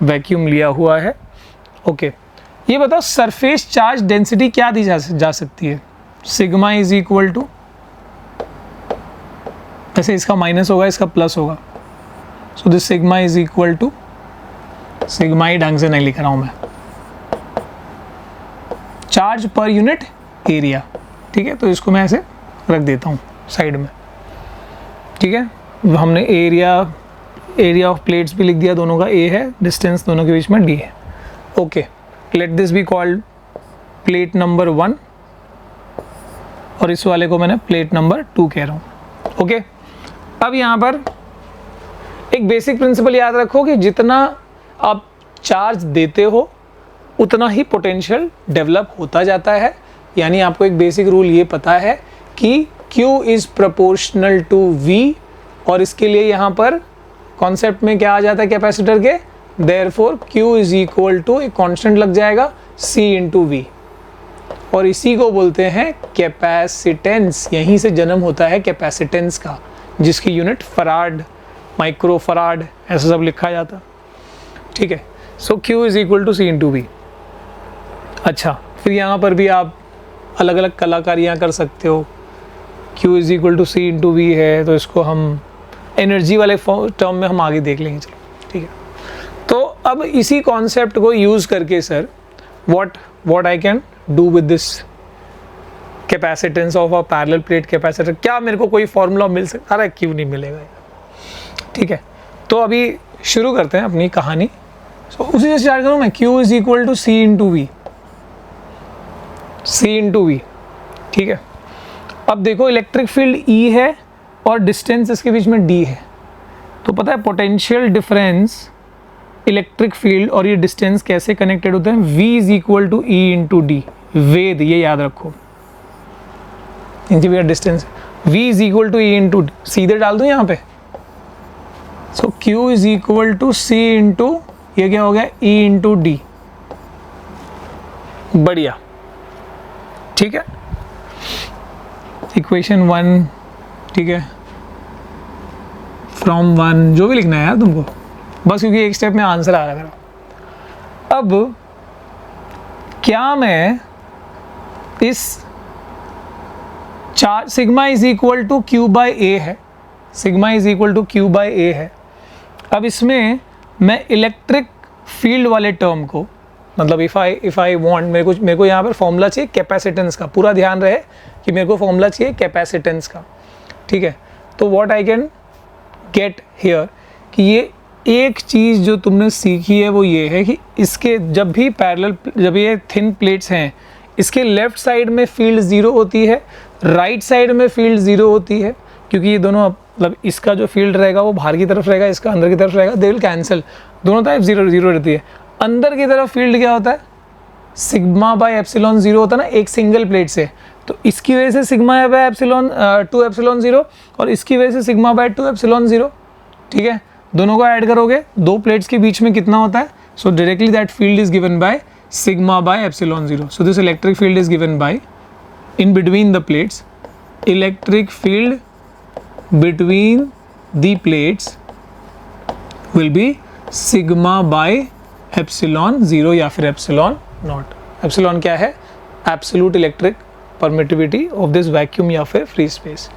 वैक्यूम लिया हुआ है। ओके, ये बताओ सरफेस चार्ज डेंसिटी क्या दी जा सकती है, सिग्मा इज इक्वल टू, ऐसे इसका माइनस होगा इसका प्लस होगा, so this sigma is equal to, sigma ही ढंग से नहीं लिख रहा हूं मैं, चार्ज पर यूनिट एरिया, ठीक है। तो इसको मैं ऐसे रख देता हूँ साइड में, ठीक है। हमने एरिया ऑफ प्लेट्स भी लिख दिया, दोनों का ए है, डिस्टेंस दोनों के बीच में डी है। Okay, late this be called plate number 1 और इस वाले को मैंने प्लेट नंबर 2 कह रहा हूँ। ओके, अब यहाँ पर एक बेसिक प्रिंसिपल याद रखो कि जितना आप चार्ज देते हो उतना ही पोटेंशियल डेवलप होता जाता है। यानी आपको एक बेसिक रूल ये पता है कि Q is proportional to V, और इसके लिए यहाँ पर कॉन्सेप्ट में क्या आ जाता है कैपेसिटर के, therefore Q is equal to, एक कॉन्स्टेंट लग जाएगा, C इंटू V, और इसी को बोलते हैं कैपेसिटेंस। यहीं से जन्म होता है कैपेसिटेंस का, जिसकी यूनिट फराड, माइक्रो फराड, ऐसा सब लिखा जाता, ठीक है। So Q is equal to C into V। अच्छा, फिर यहाँ पर भी आप अलग अलग कलाकारियाँ कर सकते हो, Q is equal to C into V है, तो इसको हम एनर्जी वाले टर्म में हम आगे देख लेंगे, चलो ठीक है। तो अब इसी कॉन्सेप्ट को यूज़ करके sir what I can do with this capacitance of a parallel plate capacitor, क्या मेरे को कोई फॉर्मूला मिल सकता, अरे क्यों नहीं मिलेगा यार, ठीक है। तो अभी शुरू करते हैं अपनी कहानी। तो उसी से स्टार्ट करूँ मैं, Q is equal to C into V, C into V, ठीक है। अब देखो इलेक्ट्रिक फील्ड E है और डिस्टेंस इसके बीच में D है, तो पता है पोटेंशियल डिफरेंस इलेक्ट्रिक फील्ड और ये डिस्टेंस कैसे कनेक्टेड होते हैं, V is equal to E into D, वेद, ये याद रखो, इनकी भी distance V is equal to E into D, सीधे डाल दूँ यहाँ पे, so Q is equal to C into, ये क्या हो गया, E इंटू डी, बढ़िया, ठीक है। इक्वेशन 1, ठीक है, फ्रॉम 1, जो भी लिखना है यार तुमको, बस क्योंकि एक स्टेप में आंसर आ रहा है मेरा। अब क्या मैं इस charge sigma is equal to Q by A है, sigma is equal to Q by A है, अब इसमें मैं इलेक्ट्रिक फील्ड वाले टर्म को, मतलब इफ़ आई वांट, मेरे को यहाँ पर फॉर्मूला चाहिए कैपेसिटेंस का, पूरा ध्यान रहे कि मेरे को फॉर्मूला चाहिए कैपेसिटेंस का, ठीक है। तो what I can get here, कि ये एक चीज़ जो तुमने सीखी है वो ये है कि इसके जब भी पैरेलल, जब ये थिन प्लेट्स हैं, इसके लेफ्ट साइड में फील्ड ज़ीरो होती है, राइट साइड में फील्ड ज़ीरो होती है, क्योंकि ये दोनों, मतलब इसका जो फील्ड रहेगा वो बाहर की तरफ रहेगा, इसका अंदर की तरफ रहेगा, दे विल कैंसिल, दोनों तरफ जीरो जीरो रहती है। अंदर की तरफ फील्ड क्या होता है, सिग्मा बाई एप्सिलॉन जीरो होता है ना, एक सिंगल प्लेट से, तो इसकी वजह से sigma by epsilon 2 epsilon zero, और इसकी वजह से सिग्मा बाई 2 एप्सिलॉन जीरो, ठीक है। दोनों को ऐड करोगे, दो प्लेट्स के बीच में कितना होता है, सो directly that field is given by sigma by epsilon zero. So this electric field is given by, in between the plates, electric field between the plates will be sigma by epsilon 0 या फिर epsilon not. Epsilon क्या है, absolute electric permittivity of this vacuum या फिर free space.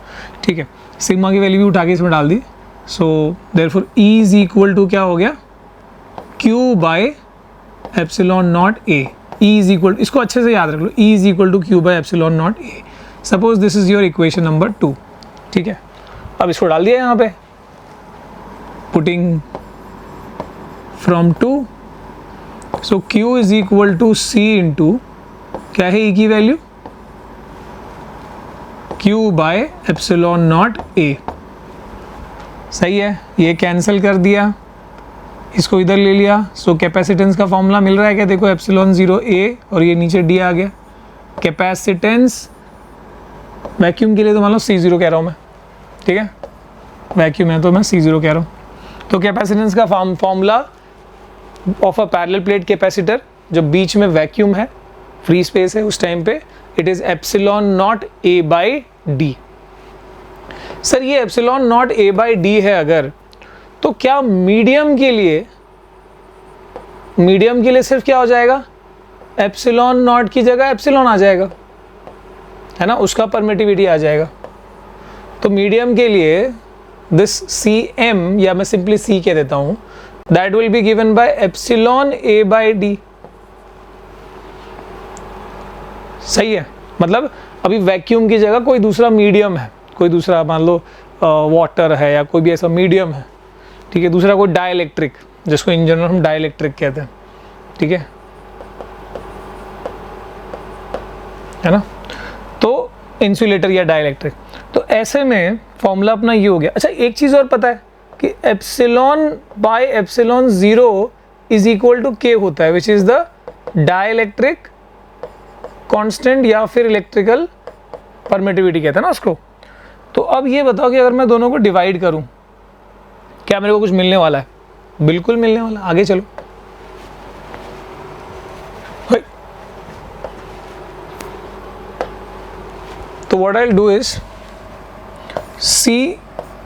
ठीक है, sigma की value भी उठा के इसमें डाल दी। So therefore E is equal to क्या हो गया, Q by epsilon not A। E is equal, इसको अच्छे से याद रख लो, E is equal to Q by epsilon not A। Suppose this is your equation number 2। ठीक है, अब इसको डाल दिया यहाँ पे, putting from 2, so Q is equal to C into क्या है E की value, Q by epsilon not A। सही है, ये कैंसिल कर दिया, इसको इधर ले लिया। सो कैपेसिटेंस का फॉर्मूला मिल रहा है क्या, देखो एप्सिलॉन 0 A और ये नीचे D आ गया। कैपेसिटेंस वैक्यूम के लिए तो मान लो C0 कह रहा हूँ मैं, ठीक है, वैक्यूम है तो मैं C0 कह रहा हूँ। तो कैपेसिटेंस का formula of a parallel plate capacitor, जब बीच में वैक्यूम है, फ्री स्पेस है, उस टाइम पे it is epsilon not A by D। Sir ये epsilon not A by D है अगर, तो क्या मीडियम के लिए सिर्फ क्या हो जाएगा, एप्सिलॉन नॉट की जगह एप्सिलॉन आ जाएगा, है ना, उसका परमिटिविटी आ जाएगा। तो मीडियम के लिए दिस Cm, या मैं सिंपली C कह देता हूं, that will be given by epsilon A by D। सही है, मतलब अभी वैक्यूम की जगह कोई दूसरा मीडियम है, कोई दूसरा मान लो वाटर है या कोई भी ऐसा मीडियम है, ठीक है, दूसरा कोई डाइलेक्ट्रिक, जिसको इन जनरल हम डाइलेक्ट्रिक कहते हैं, ठीक है ना, तो इंसुलेटर या डाइलेक्ट्रिक। तो ऐसे में फॉर्मूला अपना ये हो गया। अच्छा एक चीज़ और पता है कि epsilon by epsilon 0 is equal to K होता है, which is the dielectric constant या फिर इलेक्ट्रिकल परमिटिविटी कहते हैं ना उसको। तो अब ये बताओ कि अगर मैं दोनों को डिवाइड करूं, क्या मेरे को कुछ मिलने वाला है? बिल्कुल मिलने वाला। आगे चलो, तो what I will do is C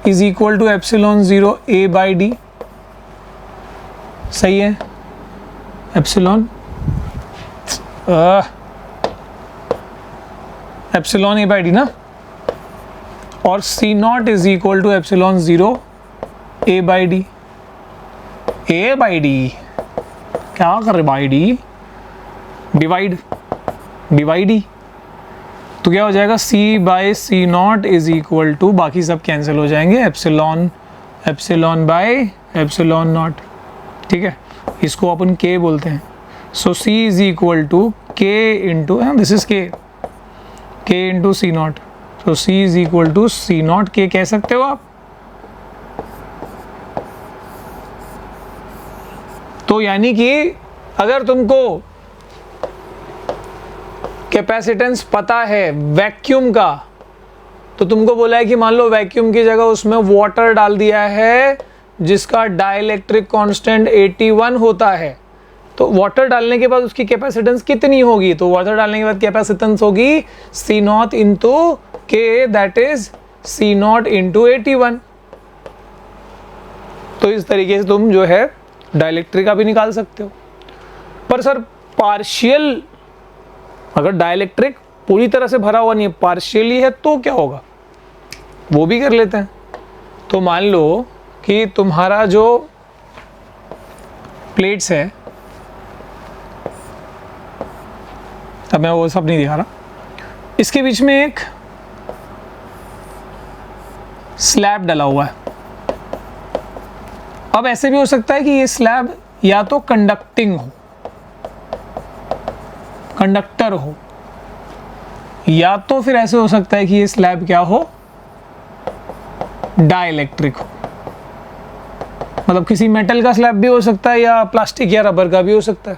is equal to epsilon 0 A by D। सही है, एप्सिलॉन A बाई D ना, और C not is equal to epsilon 0 A by D। A by D क्या कर रहे बाई D, डिवाइड ही, तो क्या हो जाएगा, C by C not is equal to, बाकी सब कैंसिल हो जाएंगे, एप्सिलॉन बाई एप्सिलॉन नॉट। ठीक है, इसको अपन K बोलते हैं। So C is equal to K into, this is K into C not. तो C is equal to C not K कह सकते हो आप। तो यानी कि अगर तुमको कैपेसिटेंस पता है वैक्यूम का, तो तुमको बोला है कि मान लो वैक्यूम की जगह उसमें वाटर डाल दिया है जिसका डाइलेक्ट्रिक कांस्टेंट 81 होता है, तो वाटर डालने के बाद उसकी कैपेसिटेंस कितनी होगी? तो वाटर डालने के बाद कैपेसिटेंस होगी C not into K, that is C not into 81। तो इस तरीके से तुम जो है डाइलेक्ट्रिक का भी निकाल सकते हो। पर सर पार्शियल, अगर डाइलेक्ट्रिक पूरी तरह से भरा हुआ नहीं है, पार्शियली है, तो क्या होगा, वो भी कर लेते हैं। तो मान लो कि तुम्हारा जो प्लेट्स है, अब मैं वो सब नहीं दिखा रहा, इसके बीच में एक स्लैब डला हुआ है। अब ऐसे भी हो सकता है कि ये स्लैब या तो कंडक्टिंग हो, कंडक्टर हो, या तो फिर ऐसे हो सकता है कि ये स्लैब क्या हो, डाइलेक्ट्रिक हो। मतलब किसी मेटल का स्लैब भी हो सकता है या प्लास्टिक या रबर का भी हो सकता है।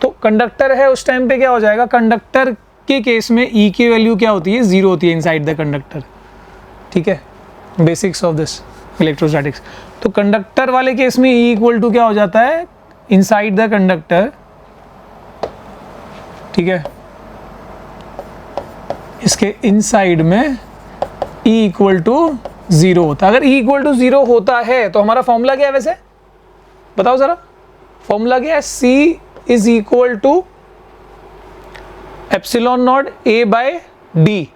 तो कंडक्टर है, उस टाइम पे क्या हो जाएगा, कंडक्टर के केस में E की वैल्यू क्या होती है, 0 होती है इनसाइड द कंडक्टर। ठीक है, बेसिक्स ऑफ दिस इलेक्ट्रोस्टैटिक्स। तो कंडक्टर वाले केस में E इक्वल टू क्या हो जाता है, इनसाइड द कंडक्टर। ठीक है, इसके इनसाइड में E इक्वल टू 0 होता है। अगर E इक्वल टू 0 होता है तो हमारा फॉर्मूला क्या है वैसे, बताओ जरा, फॉर्मूला क्या है, C is equal to epsilon not A by D,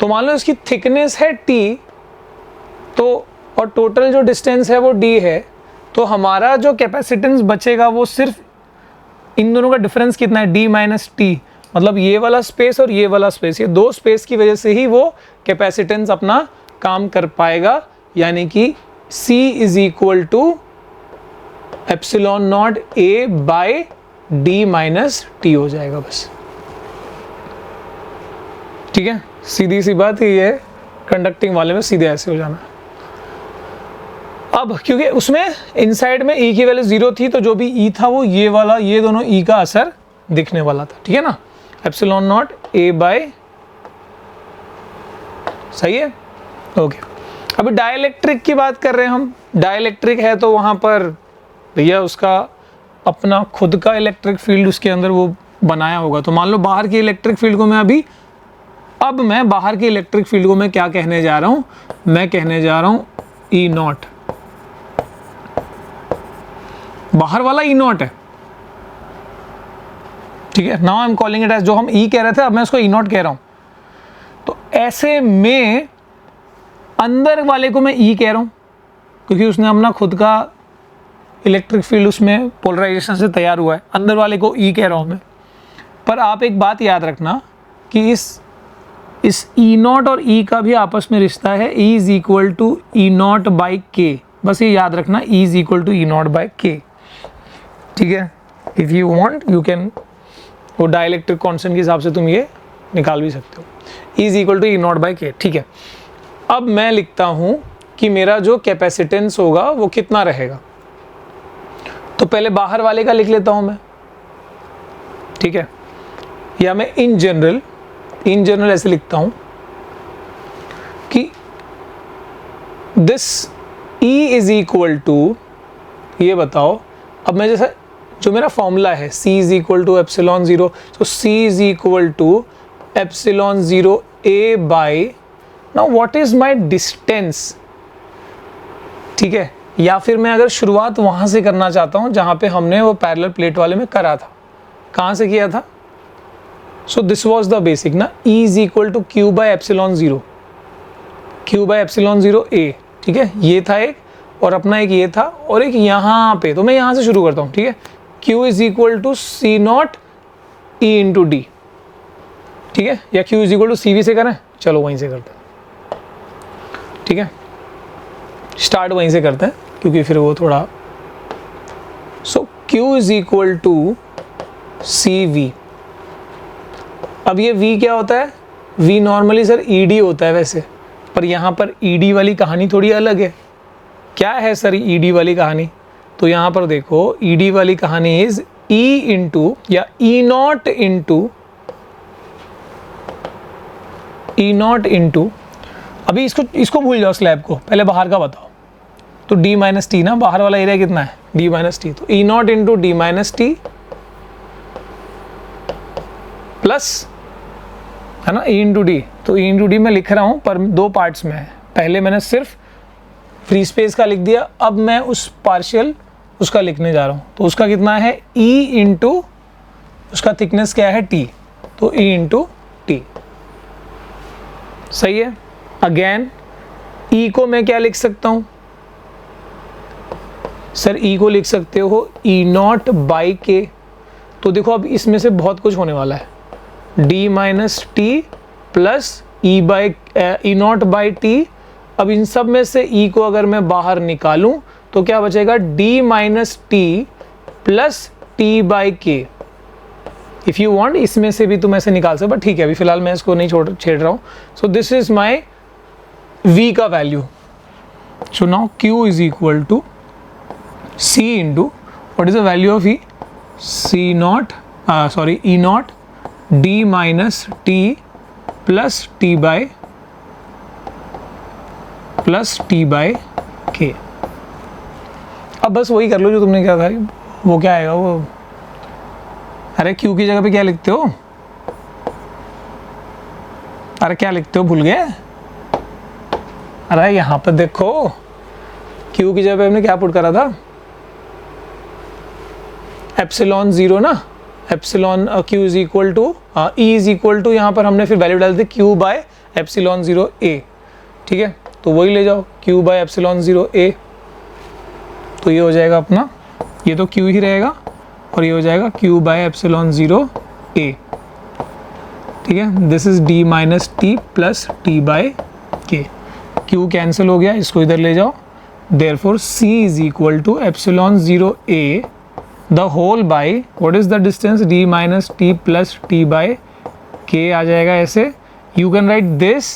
तो मान लो इसकी थिकनेस है टी, तो और टोटल जो डिस्टेंस है वो डी है, तो हमारा जो कैपेसिटेंस बचेगा वो सिर्फ इन दोनों का डिफरेंस कितना है, डी माइनस टी, मतलब ये वाला स्पेस और ये वाला स्पेस, ये दो स्पेस की वजह से ही वो कैपेसिटेंस अपना काम कर पाएगा, यानी कि C is equal to epsilon not A by D minus T हो जाएगा बस। ठीक है, सीधी सी बात ये है, कंडक्टिंग वाले में सीधे ऐसे हो जाना। अब क्योंकि उसमें इनसाइड में E की वैल्यू 0 थी, तो जो भी E था वो ये वाला, ये दोनों E का असर दिखने वाला था। ठीक है ना, एप्सिलॉन नॉट A बाय, सही है, ओके। अभी डाइलेक्ट्रिक की बात कर रहे हैं हम, डाइलेक्ट्रिक है तो वहाँ पर भैया उसका अपना खुद का इलेक्ट्रिक फील्ड उसके अंदर वो बनाया होगा। तो मान लो बाहर की इलेक्ट्रिक फील्ड को मैं अब मैं बाहर की इलेक्ट्रिक फील्ड को मैं क्या कहने जा रहा हूँ, मैं कहने जा रहा हूँ E नॉट, बाहर वाला E नॉट है। ठीक है, now I am calling it as, जो हम E कह रहे थे अब मैं उसको E नॉट कह रहा हूँ। तो ऐसे में अंदर वाले को मैं E कह रहा हूँ क्योंकि उसने अपना खुद का इलेक्ट्रिक फील्ड उसमें पोलराइजेशन से तैयार हुआ है, अंदर वाले को E कह रहा हूँ मैं। पर आप एक बात याद रखना कि इस E नॉट और E का भी आपस में रिश्ता है, E is equal to E not by K, बस ये याद रखना, E is equal to E not by K. ठीक है, if you want you can, वो डाइलेक्ट्रिक कांस्टेंट के हिसाब से तुम ये निकाल भी सकते हो, E is equal to E not by K. ठीक है, अब मैं लिखता हूँ कि मेरा जो कैपेसिटेंस होगा वो कितना रहेगा। तो पहले बाहर वाले का लिख लेता हूँ मैं, ठीक है, या मैं इन जनरल ऐसे लिखता हूँ कि this E is equal to, ये बताओ, अब मैं जैसा जो मेरा फॉर्मूला है C is equal to epsilon 0, तो C is equal to epsilon 0 A by, now what is my distance. ठीक है, या फिर मैं अगर शुरुआत वहाँ से करना चाहता हूँ जहाँ पे हमने वो पैरेलल प्लेट वाले में करा था, कहाँ से किया था, so this was the basic ना, E is equal to Q by epsilon 0, Q by epsilon 0 A। ठीक है, ये था एक, और अपना एक ये था, और एक यहाँ पे, तो मैं यहाँ से शुरू करता हूँ। ठीक है, Q is equal to C not E into D. ठीक है, या Q is equal to CV से करें, चलो वहीं से करते हैं। ठीक है, स्टार्ट वहीं से करते हैं क्योंकि फिर वो थोड़ा, so Q is equal to CV। अब ये V क्या होता है, V नॉर्मली सर ED होता है वैसे, पर यहाँ पर ED वाली कहानी थोड़ी अलग है। क्या है सर ED वाली कहानी, तो यहाँ पर देखो ED वाली कहानी इज E इंटू या E नॉट इंटू, अभी इसको भूल जाओ स्लैब को, पहले बाहर का बताओ। तो D माइनस टी ना, बाहर वाला एरिया कितना है, D माइनस टी, तो E not into D minus T plus, है ना, E इंटू डी। तो E इंटू डी मैं लिख रहा हूँ पर दो पार्ट्स में है, पहले मैंने सिर्फ फ्री स्पेस का लिख दिया, अब मैं उस पार्शियल उसका लिखने जा रहा हूँ। तो उसका कितना है, E इंटू उसका थिकनेस क्या है T, तो E इंटू टी। सही है, अगेन E को मैं क्या लिख सकता हूँ सर, E को लिख सकते हो E नॉट बाई के। तो देखो अब इसमें से बहुत कुछ होने वाला है, D minus T plus E not by T. अब इन सब में से E को अगर मैं बाहर निकालूं तो क्या बचेगा, D minus T plus T by के। इफ़ यू वांट इसमें से भी तुम ऐसे निकाल सकते, बट ठीक है अभी फिलहाल मैं इसको नहीं छेड़ रहा हूँ। So this is my V का value. So now Q is equal to C into what is the value of E, E not D minus T plus T by K. अब बस वही कर लो जो तुमने क्या था, वो क्या आएगा वो, अरे Q की जगह पे क्या लिखते हो, अरे क्या लिखते हो, भूल गए, अरे यहाँ पर देखो Q की जगह पे हमने क्या पुट करा था, एप्सिलॉन 0 ना, epsilon Q is equal to E is equal to, यहाँ पर हमने फिर वैल्यू डाल दी क्यू बाय एप्सिलॉन 0 ए, ठीक है, तो वही ले जाओ क्यू बाय एप्सिलॉन 0 ए, तो ये हो जाएगा अपना, ये तो क्यू ही रहेगा और ये हो जाएगा क्यू बाय एप्सिलॉन 0 ए, ठीक है। This is D minus T plus T by K, Q cancel हो गया, इसको इधर ले जाओ, therefore C is equal to epsilon 0 A the whole by what is the distance D minus T plus T by K आ जाएगा ऐसे। You can write this,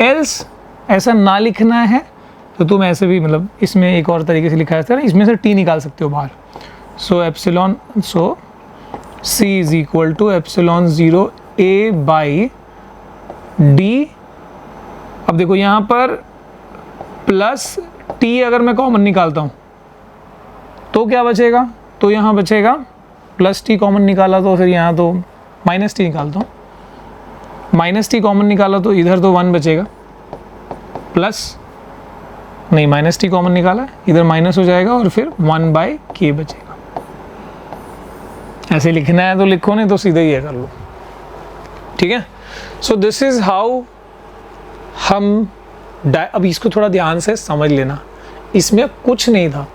else ऐसा ना लिखना है तो तुम ऐसे भी मतलब इसमें एक और तरीके से लिखा जाता है, इसमें से टी निकाल सकते हो बाहर। So epsilon, so C is equal to epsilon 0 A by D. अब देखो यहाँ पर प्लस टी अगर मैं कॉमन निकालता हूँ तो क्या बचेगा, तो यहाँ बचेगा प्लस टी कॉमन निकाला तो फिर यहाँ तो माइनस टी निकालता हूँ, माइनस टी कॉमन निकाला तो इधर तो 1 बचेगा, प्लस नहीं माइनस टी कॉमन निकाला इधर माइनस हो जाएगा और फिर 1 बाय के बचेगा। ऐसे लिखना है तो लिखो, नहीं तो सीधे ही है कर लो, ठीक है। सो दिस इज हाउ हम अब इसको थोड़ा ध्यान से समझ लेना, इसमें कुछ नहीं था,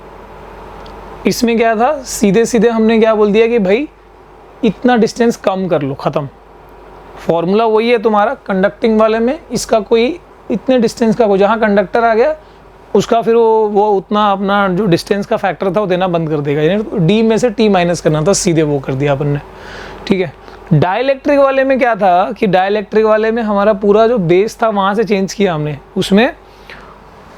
इसमें क्या था, सीधे सीधे हमने क्या बोल दिया कि भाई इतना डिस्टेंस कम कर लो, ख़त्म। फॉर्मूला वही है तुम्हारा कंडक्टिंग वाले में, इसका कोई इतने डिस्टेंस का को जहाँ कंडक्टर आ गया उसका फिर वो उतना अपना जो डिस्टेंस का फैक्टर था वो देना बंद कर देगा, यानी डी में से टी माइनस करना था, सीधे वो कर दिया अपन ने, ठीक है। डाइलेक्ट्रिक वाले में क्या था कि डाइलेक्ट्रिक वाले में हमारा पूरा जो बेस था वहाँ से चेंज किया हमने, उसमें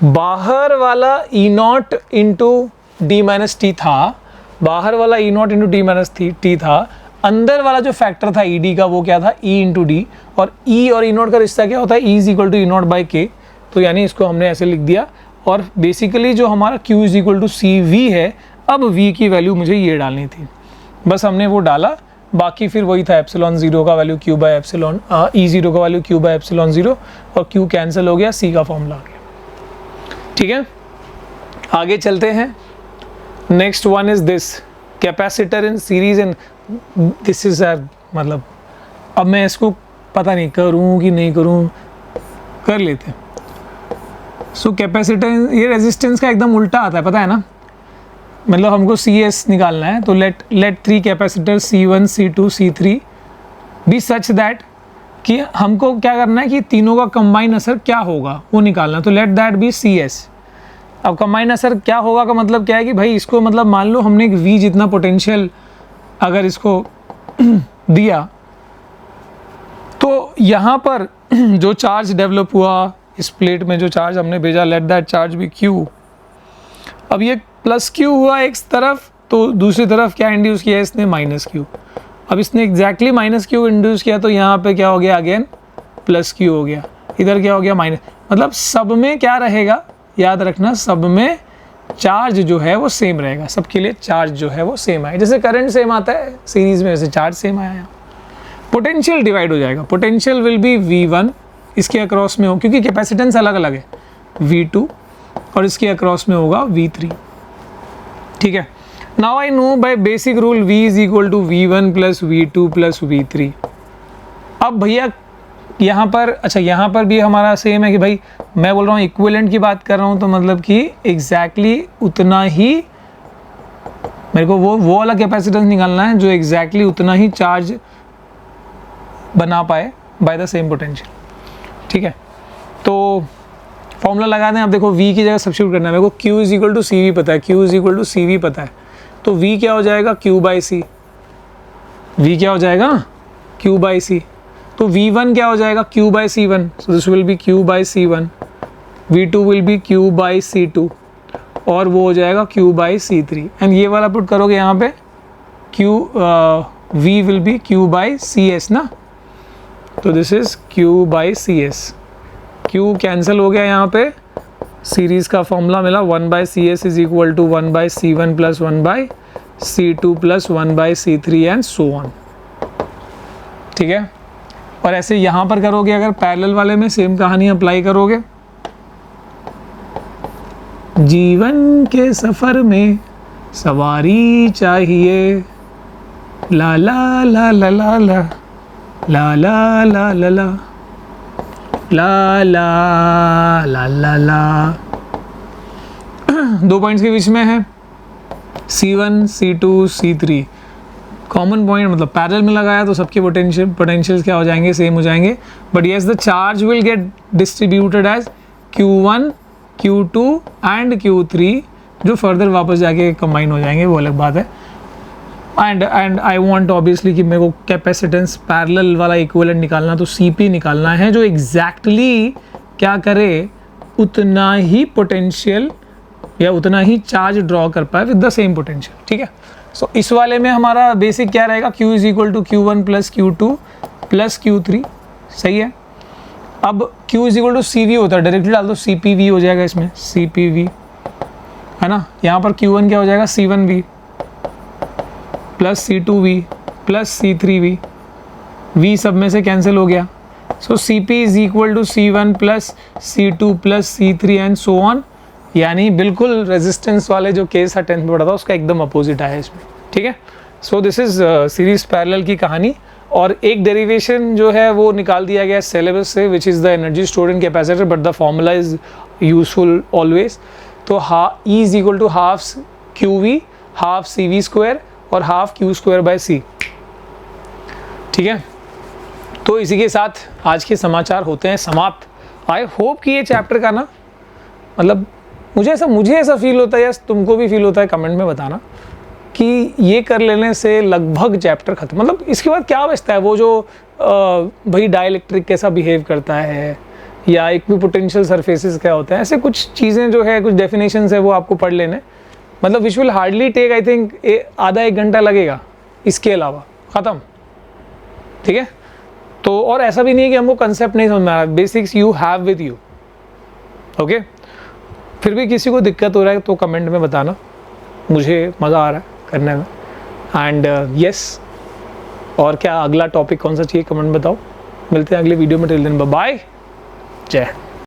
बाहर वाला E naught into D minus T था, बाहर वाला E naught into D minus T था, अंदर वाला जो फैक्टर था ई डी का वो क्या था ई इंटू डी, और ई और ई नॉट का रिश्ता क्या होता है E is equal to E not by K, तो यानी इसको हमने ऐसे लिख दिया। और बेसिकली जो हमारा Q is equal to C V है, अब V की वैल्यू मुझे ये डालनी थी, बस हमने वो डाला, बाकी फिर वही था एप्सिलॉन 0 का value Q by epsilon E0 का वैल्यू Q बाय एप्सिलॉन 0 और Q कैंसिल हो गया, C का फॉर्मूला आ गया, ठीक है। आगे चलते हैं, next one is this capacitor in series and this is मतलब अब मैं इसको पता नहीं करूँ कि नहीं करूँ, कर लेते हैं। सो कैपेसिटर, ये रेजिस्टेंस का एकदम उल्टा आता है, पता है ना, मतलब हमको CS निकालना है, तो let 3 capacitor C1 C2 C3 be such that कि हमको क्या करना है कि तीनों का कंबाइन असर क्या होगा वो निकालना है, तो लेट दैट बी CS। अब कंबाइन असर क्या होगा का मतलब क्या है कि भाई इसको मतलब मान लो हमने एक V जितना पोटेंशियल अगर इसको दिया, तो यहाँ पर जो चार्ज डेवलप हुआ इस प्लेट में, जो चार्ज हमने भेजा, लेट दैट चार्ज भी Q। अब ये प्लस Q हुआ एक तरफ, तो दूसरी तरफ क्या इंड्यूस किया इसने माइनस Q। अब इसने एग्जैक्टली माइनस Q इंड्यूस किया, तो यहाँ पे क्या हो गया अगेन प्लस Q हो गया, इधर क्या हो गया माइनस, मतलब सब में क्या रहेगा याद रखना, सब में चार्ज जो है वो सेम रहेगा, सबके लिए चार्ज जो है वो सेम आएगा, जैसे करंट सेम आता है सीरीज में वैसे चार्ज सेम आया। पोटेंशियल डिवाइड हो जाएगा, पोटेंशियल विल बी V1 इसके अक्रॉस में हो, क्योंकि कैपेसिटेंस अलग अलग है, V2 और इसके अक्रॉस में होगा V3, ठीक है। Now I know by basic rule V is equal to V1 plus V2 plus V3। अब भैया यहाँ पर, अच्छा यहाँ पर भी हमारा सेम है कि भाई मैं बोल रहा हूँ इक्विवेलेंट की बात कर रहा हूँ, तो मतलब कि एग्जैक्टली उतना ही मेरे को वो वाला कैपेसिटेंस निकालना है जो एग्जैक्टली उतना ही चार्ज बना pi by the same potential, ठीक है। तो फॉर्मूला लगा दें, अब देखो V की जगह सब्स्टिट्यूट करना है मेरे को, Q is equal to C V पता है, Q is equal to C V पता है, तो V क्या हो जाएगा Q बाई सी, V क्या हो जाएगा Q बाई सी, तो V1 क्या हो जाएगा Q by C1, so this will be Q by C1, V2 will be Q by C2 और वो हो जाएगा Q बाई C3, एंड ये वाला पुट करोगे यहाँ पे V will be Q by CS ना, तो this is Q by CS, Q cancel हो गया यहाँ पे, सीरीज का फॉर्मूला मिला 1 by CS is equal to 1 by C1 plus 1 by C2 plus 1 by C3 and so on, ठीक है। और ऐसे यहाँ पर करोगे, अगर पैरेलल वाले में सेम कहानी अप्लाई करोगे, जीवन के सफ़र में सवारी चाहिए, ला ला ला ला ला ला ला ला ला ला ला ला ला ला ला ला। 2 पॉइंट्स के बीच में है C1 C2 C3, common point मतलब पैरेलल में लगाया तो सबके पोटेंशियल्स क्या हो जाएंगे, सेम हो जाएंगे। But yes the charge will get distributed as Q1 Q2 and Q3, जो फर्दर वापस जाके कंबाइन हो जाएंगे, वो अलग बात है। एंड आई वांट ऑब्वियसली कि मेरे को कैपेसिटेंस पैरेलल वाला इक्विवेलेंट निकालना, तो CP निकालना है जो एग्जैक्टली क्या करे, उतना ही पोटेंशियल या उतना ही चार्ज ड्रॉ कर पाए विद द सेम पोटेंशियल। ठीक है, सो इस वाले में हमारा बेसिक क्या रहेगा, Q is equal to Q1 plus Q2 plus Q3। सही है, अब Q is equal to CV होता है, डायरेक्टली डाल दो CPV हो जाएगा इसमें, CPV है ना। यहाँ पर Q1 क्या हो जाएगा, C1V plus C2V plus C3V, V सब में से कैंसिल हो गया। So CP is equal to C1 plus C2 plus C3 and so on. यानी बिल्कुल रेजिस्टेंस वाले जो केस था 10th में पढ़ा था उसका एकदम अपोजिट आया इसमें। ठीक है, so this is series parallel की कहानी। और एक डेरिवेशन जो है वो निकाल दिया गया सिलेबस से, which is the energy stored in capacitor, but the formula is useful always. तो E is equal to half QV half CV square और half Q square by C। ठीक है, तो इसी के साथ आज के समाचार होते हैं समाप्त। आई होप कि ये चैप्टर का ना मतलब मुझे ऐसा फील होता है, या तुमको भी फील होता है, कमेंट में बताना कि ये कर लेने से लगभग चैप्टर खत्म। मतलब इसके बाद क्या बचता है, वो जो भाई डाइलेक्ट्रिक कैसा बिहेव करता है या इक्विपोटेंशियल सरफेसेस क्या होता है, ऐसे कुछ चीज़ें जो है, कुछ डेफिनेशंस है वो आपको पढ़ लेने, मतलब which will hardly take I think आधा 1 घंटा लगेगा, इसके अलावा ख़त्म। ठीक है, तो और ऐसा भी नहीं है कि हमको कंसेप्ट नहीं समझ में आ रहा, basics you have with you. Okay, फिर भी किसी को दिक्कत हो रहा है तो कमेंट में बताना, मुझे मज़ा आ रहा है करने में। एंड यस, और क्या अगला टॉपिक कौन सा चाहिए कमेंट बताओ। मिलते हैं अगले वीडियो में, टिल देन बाय बाय, जय।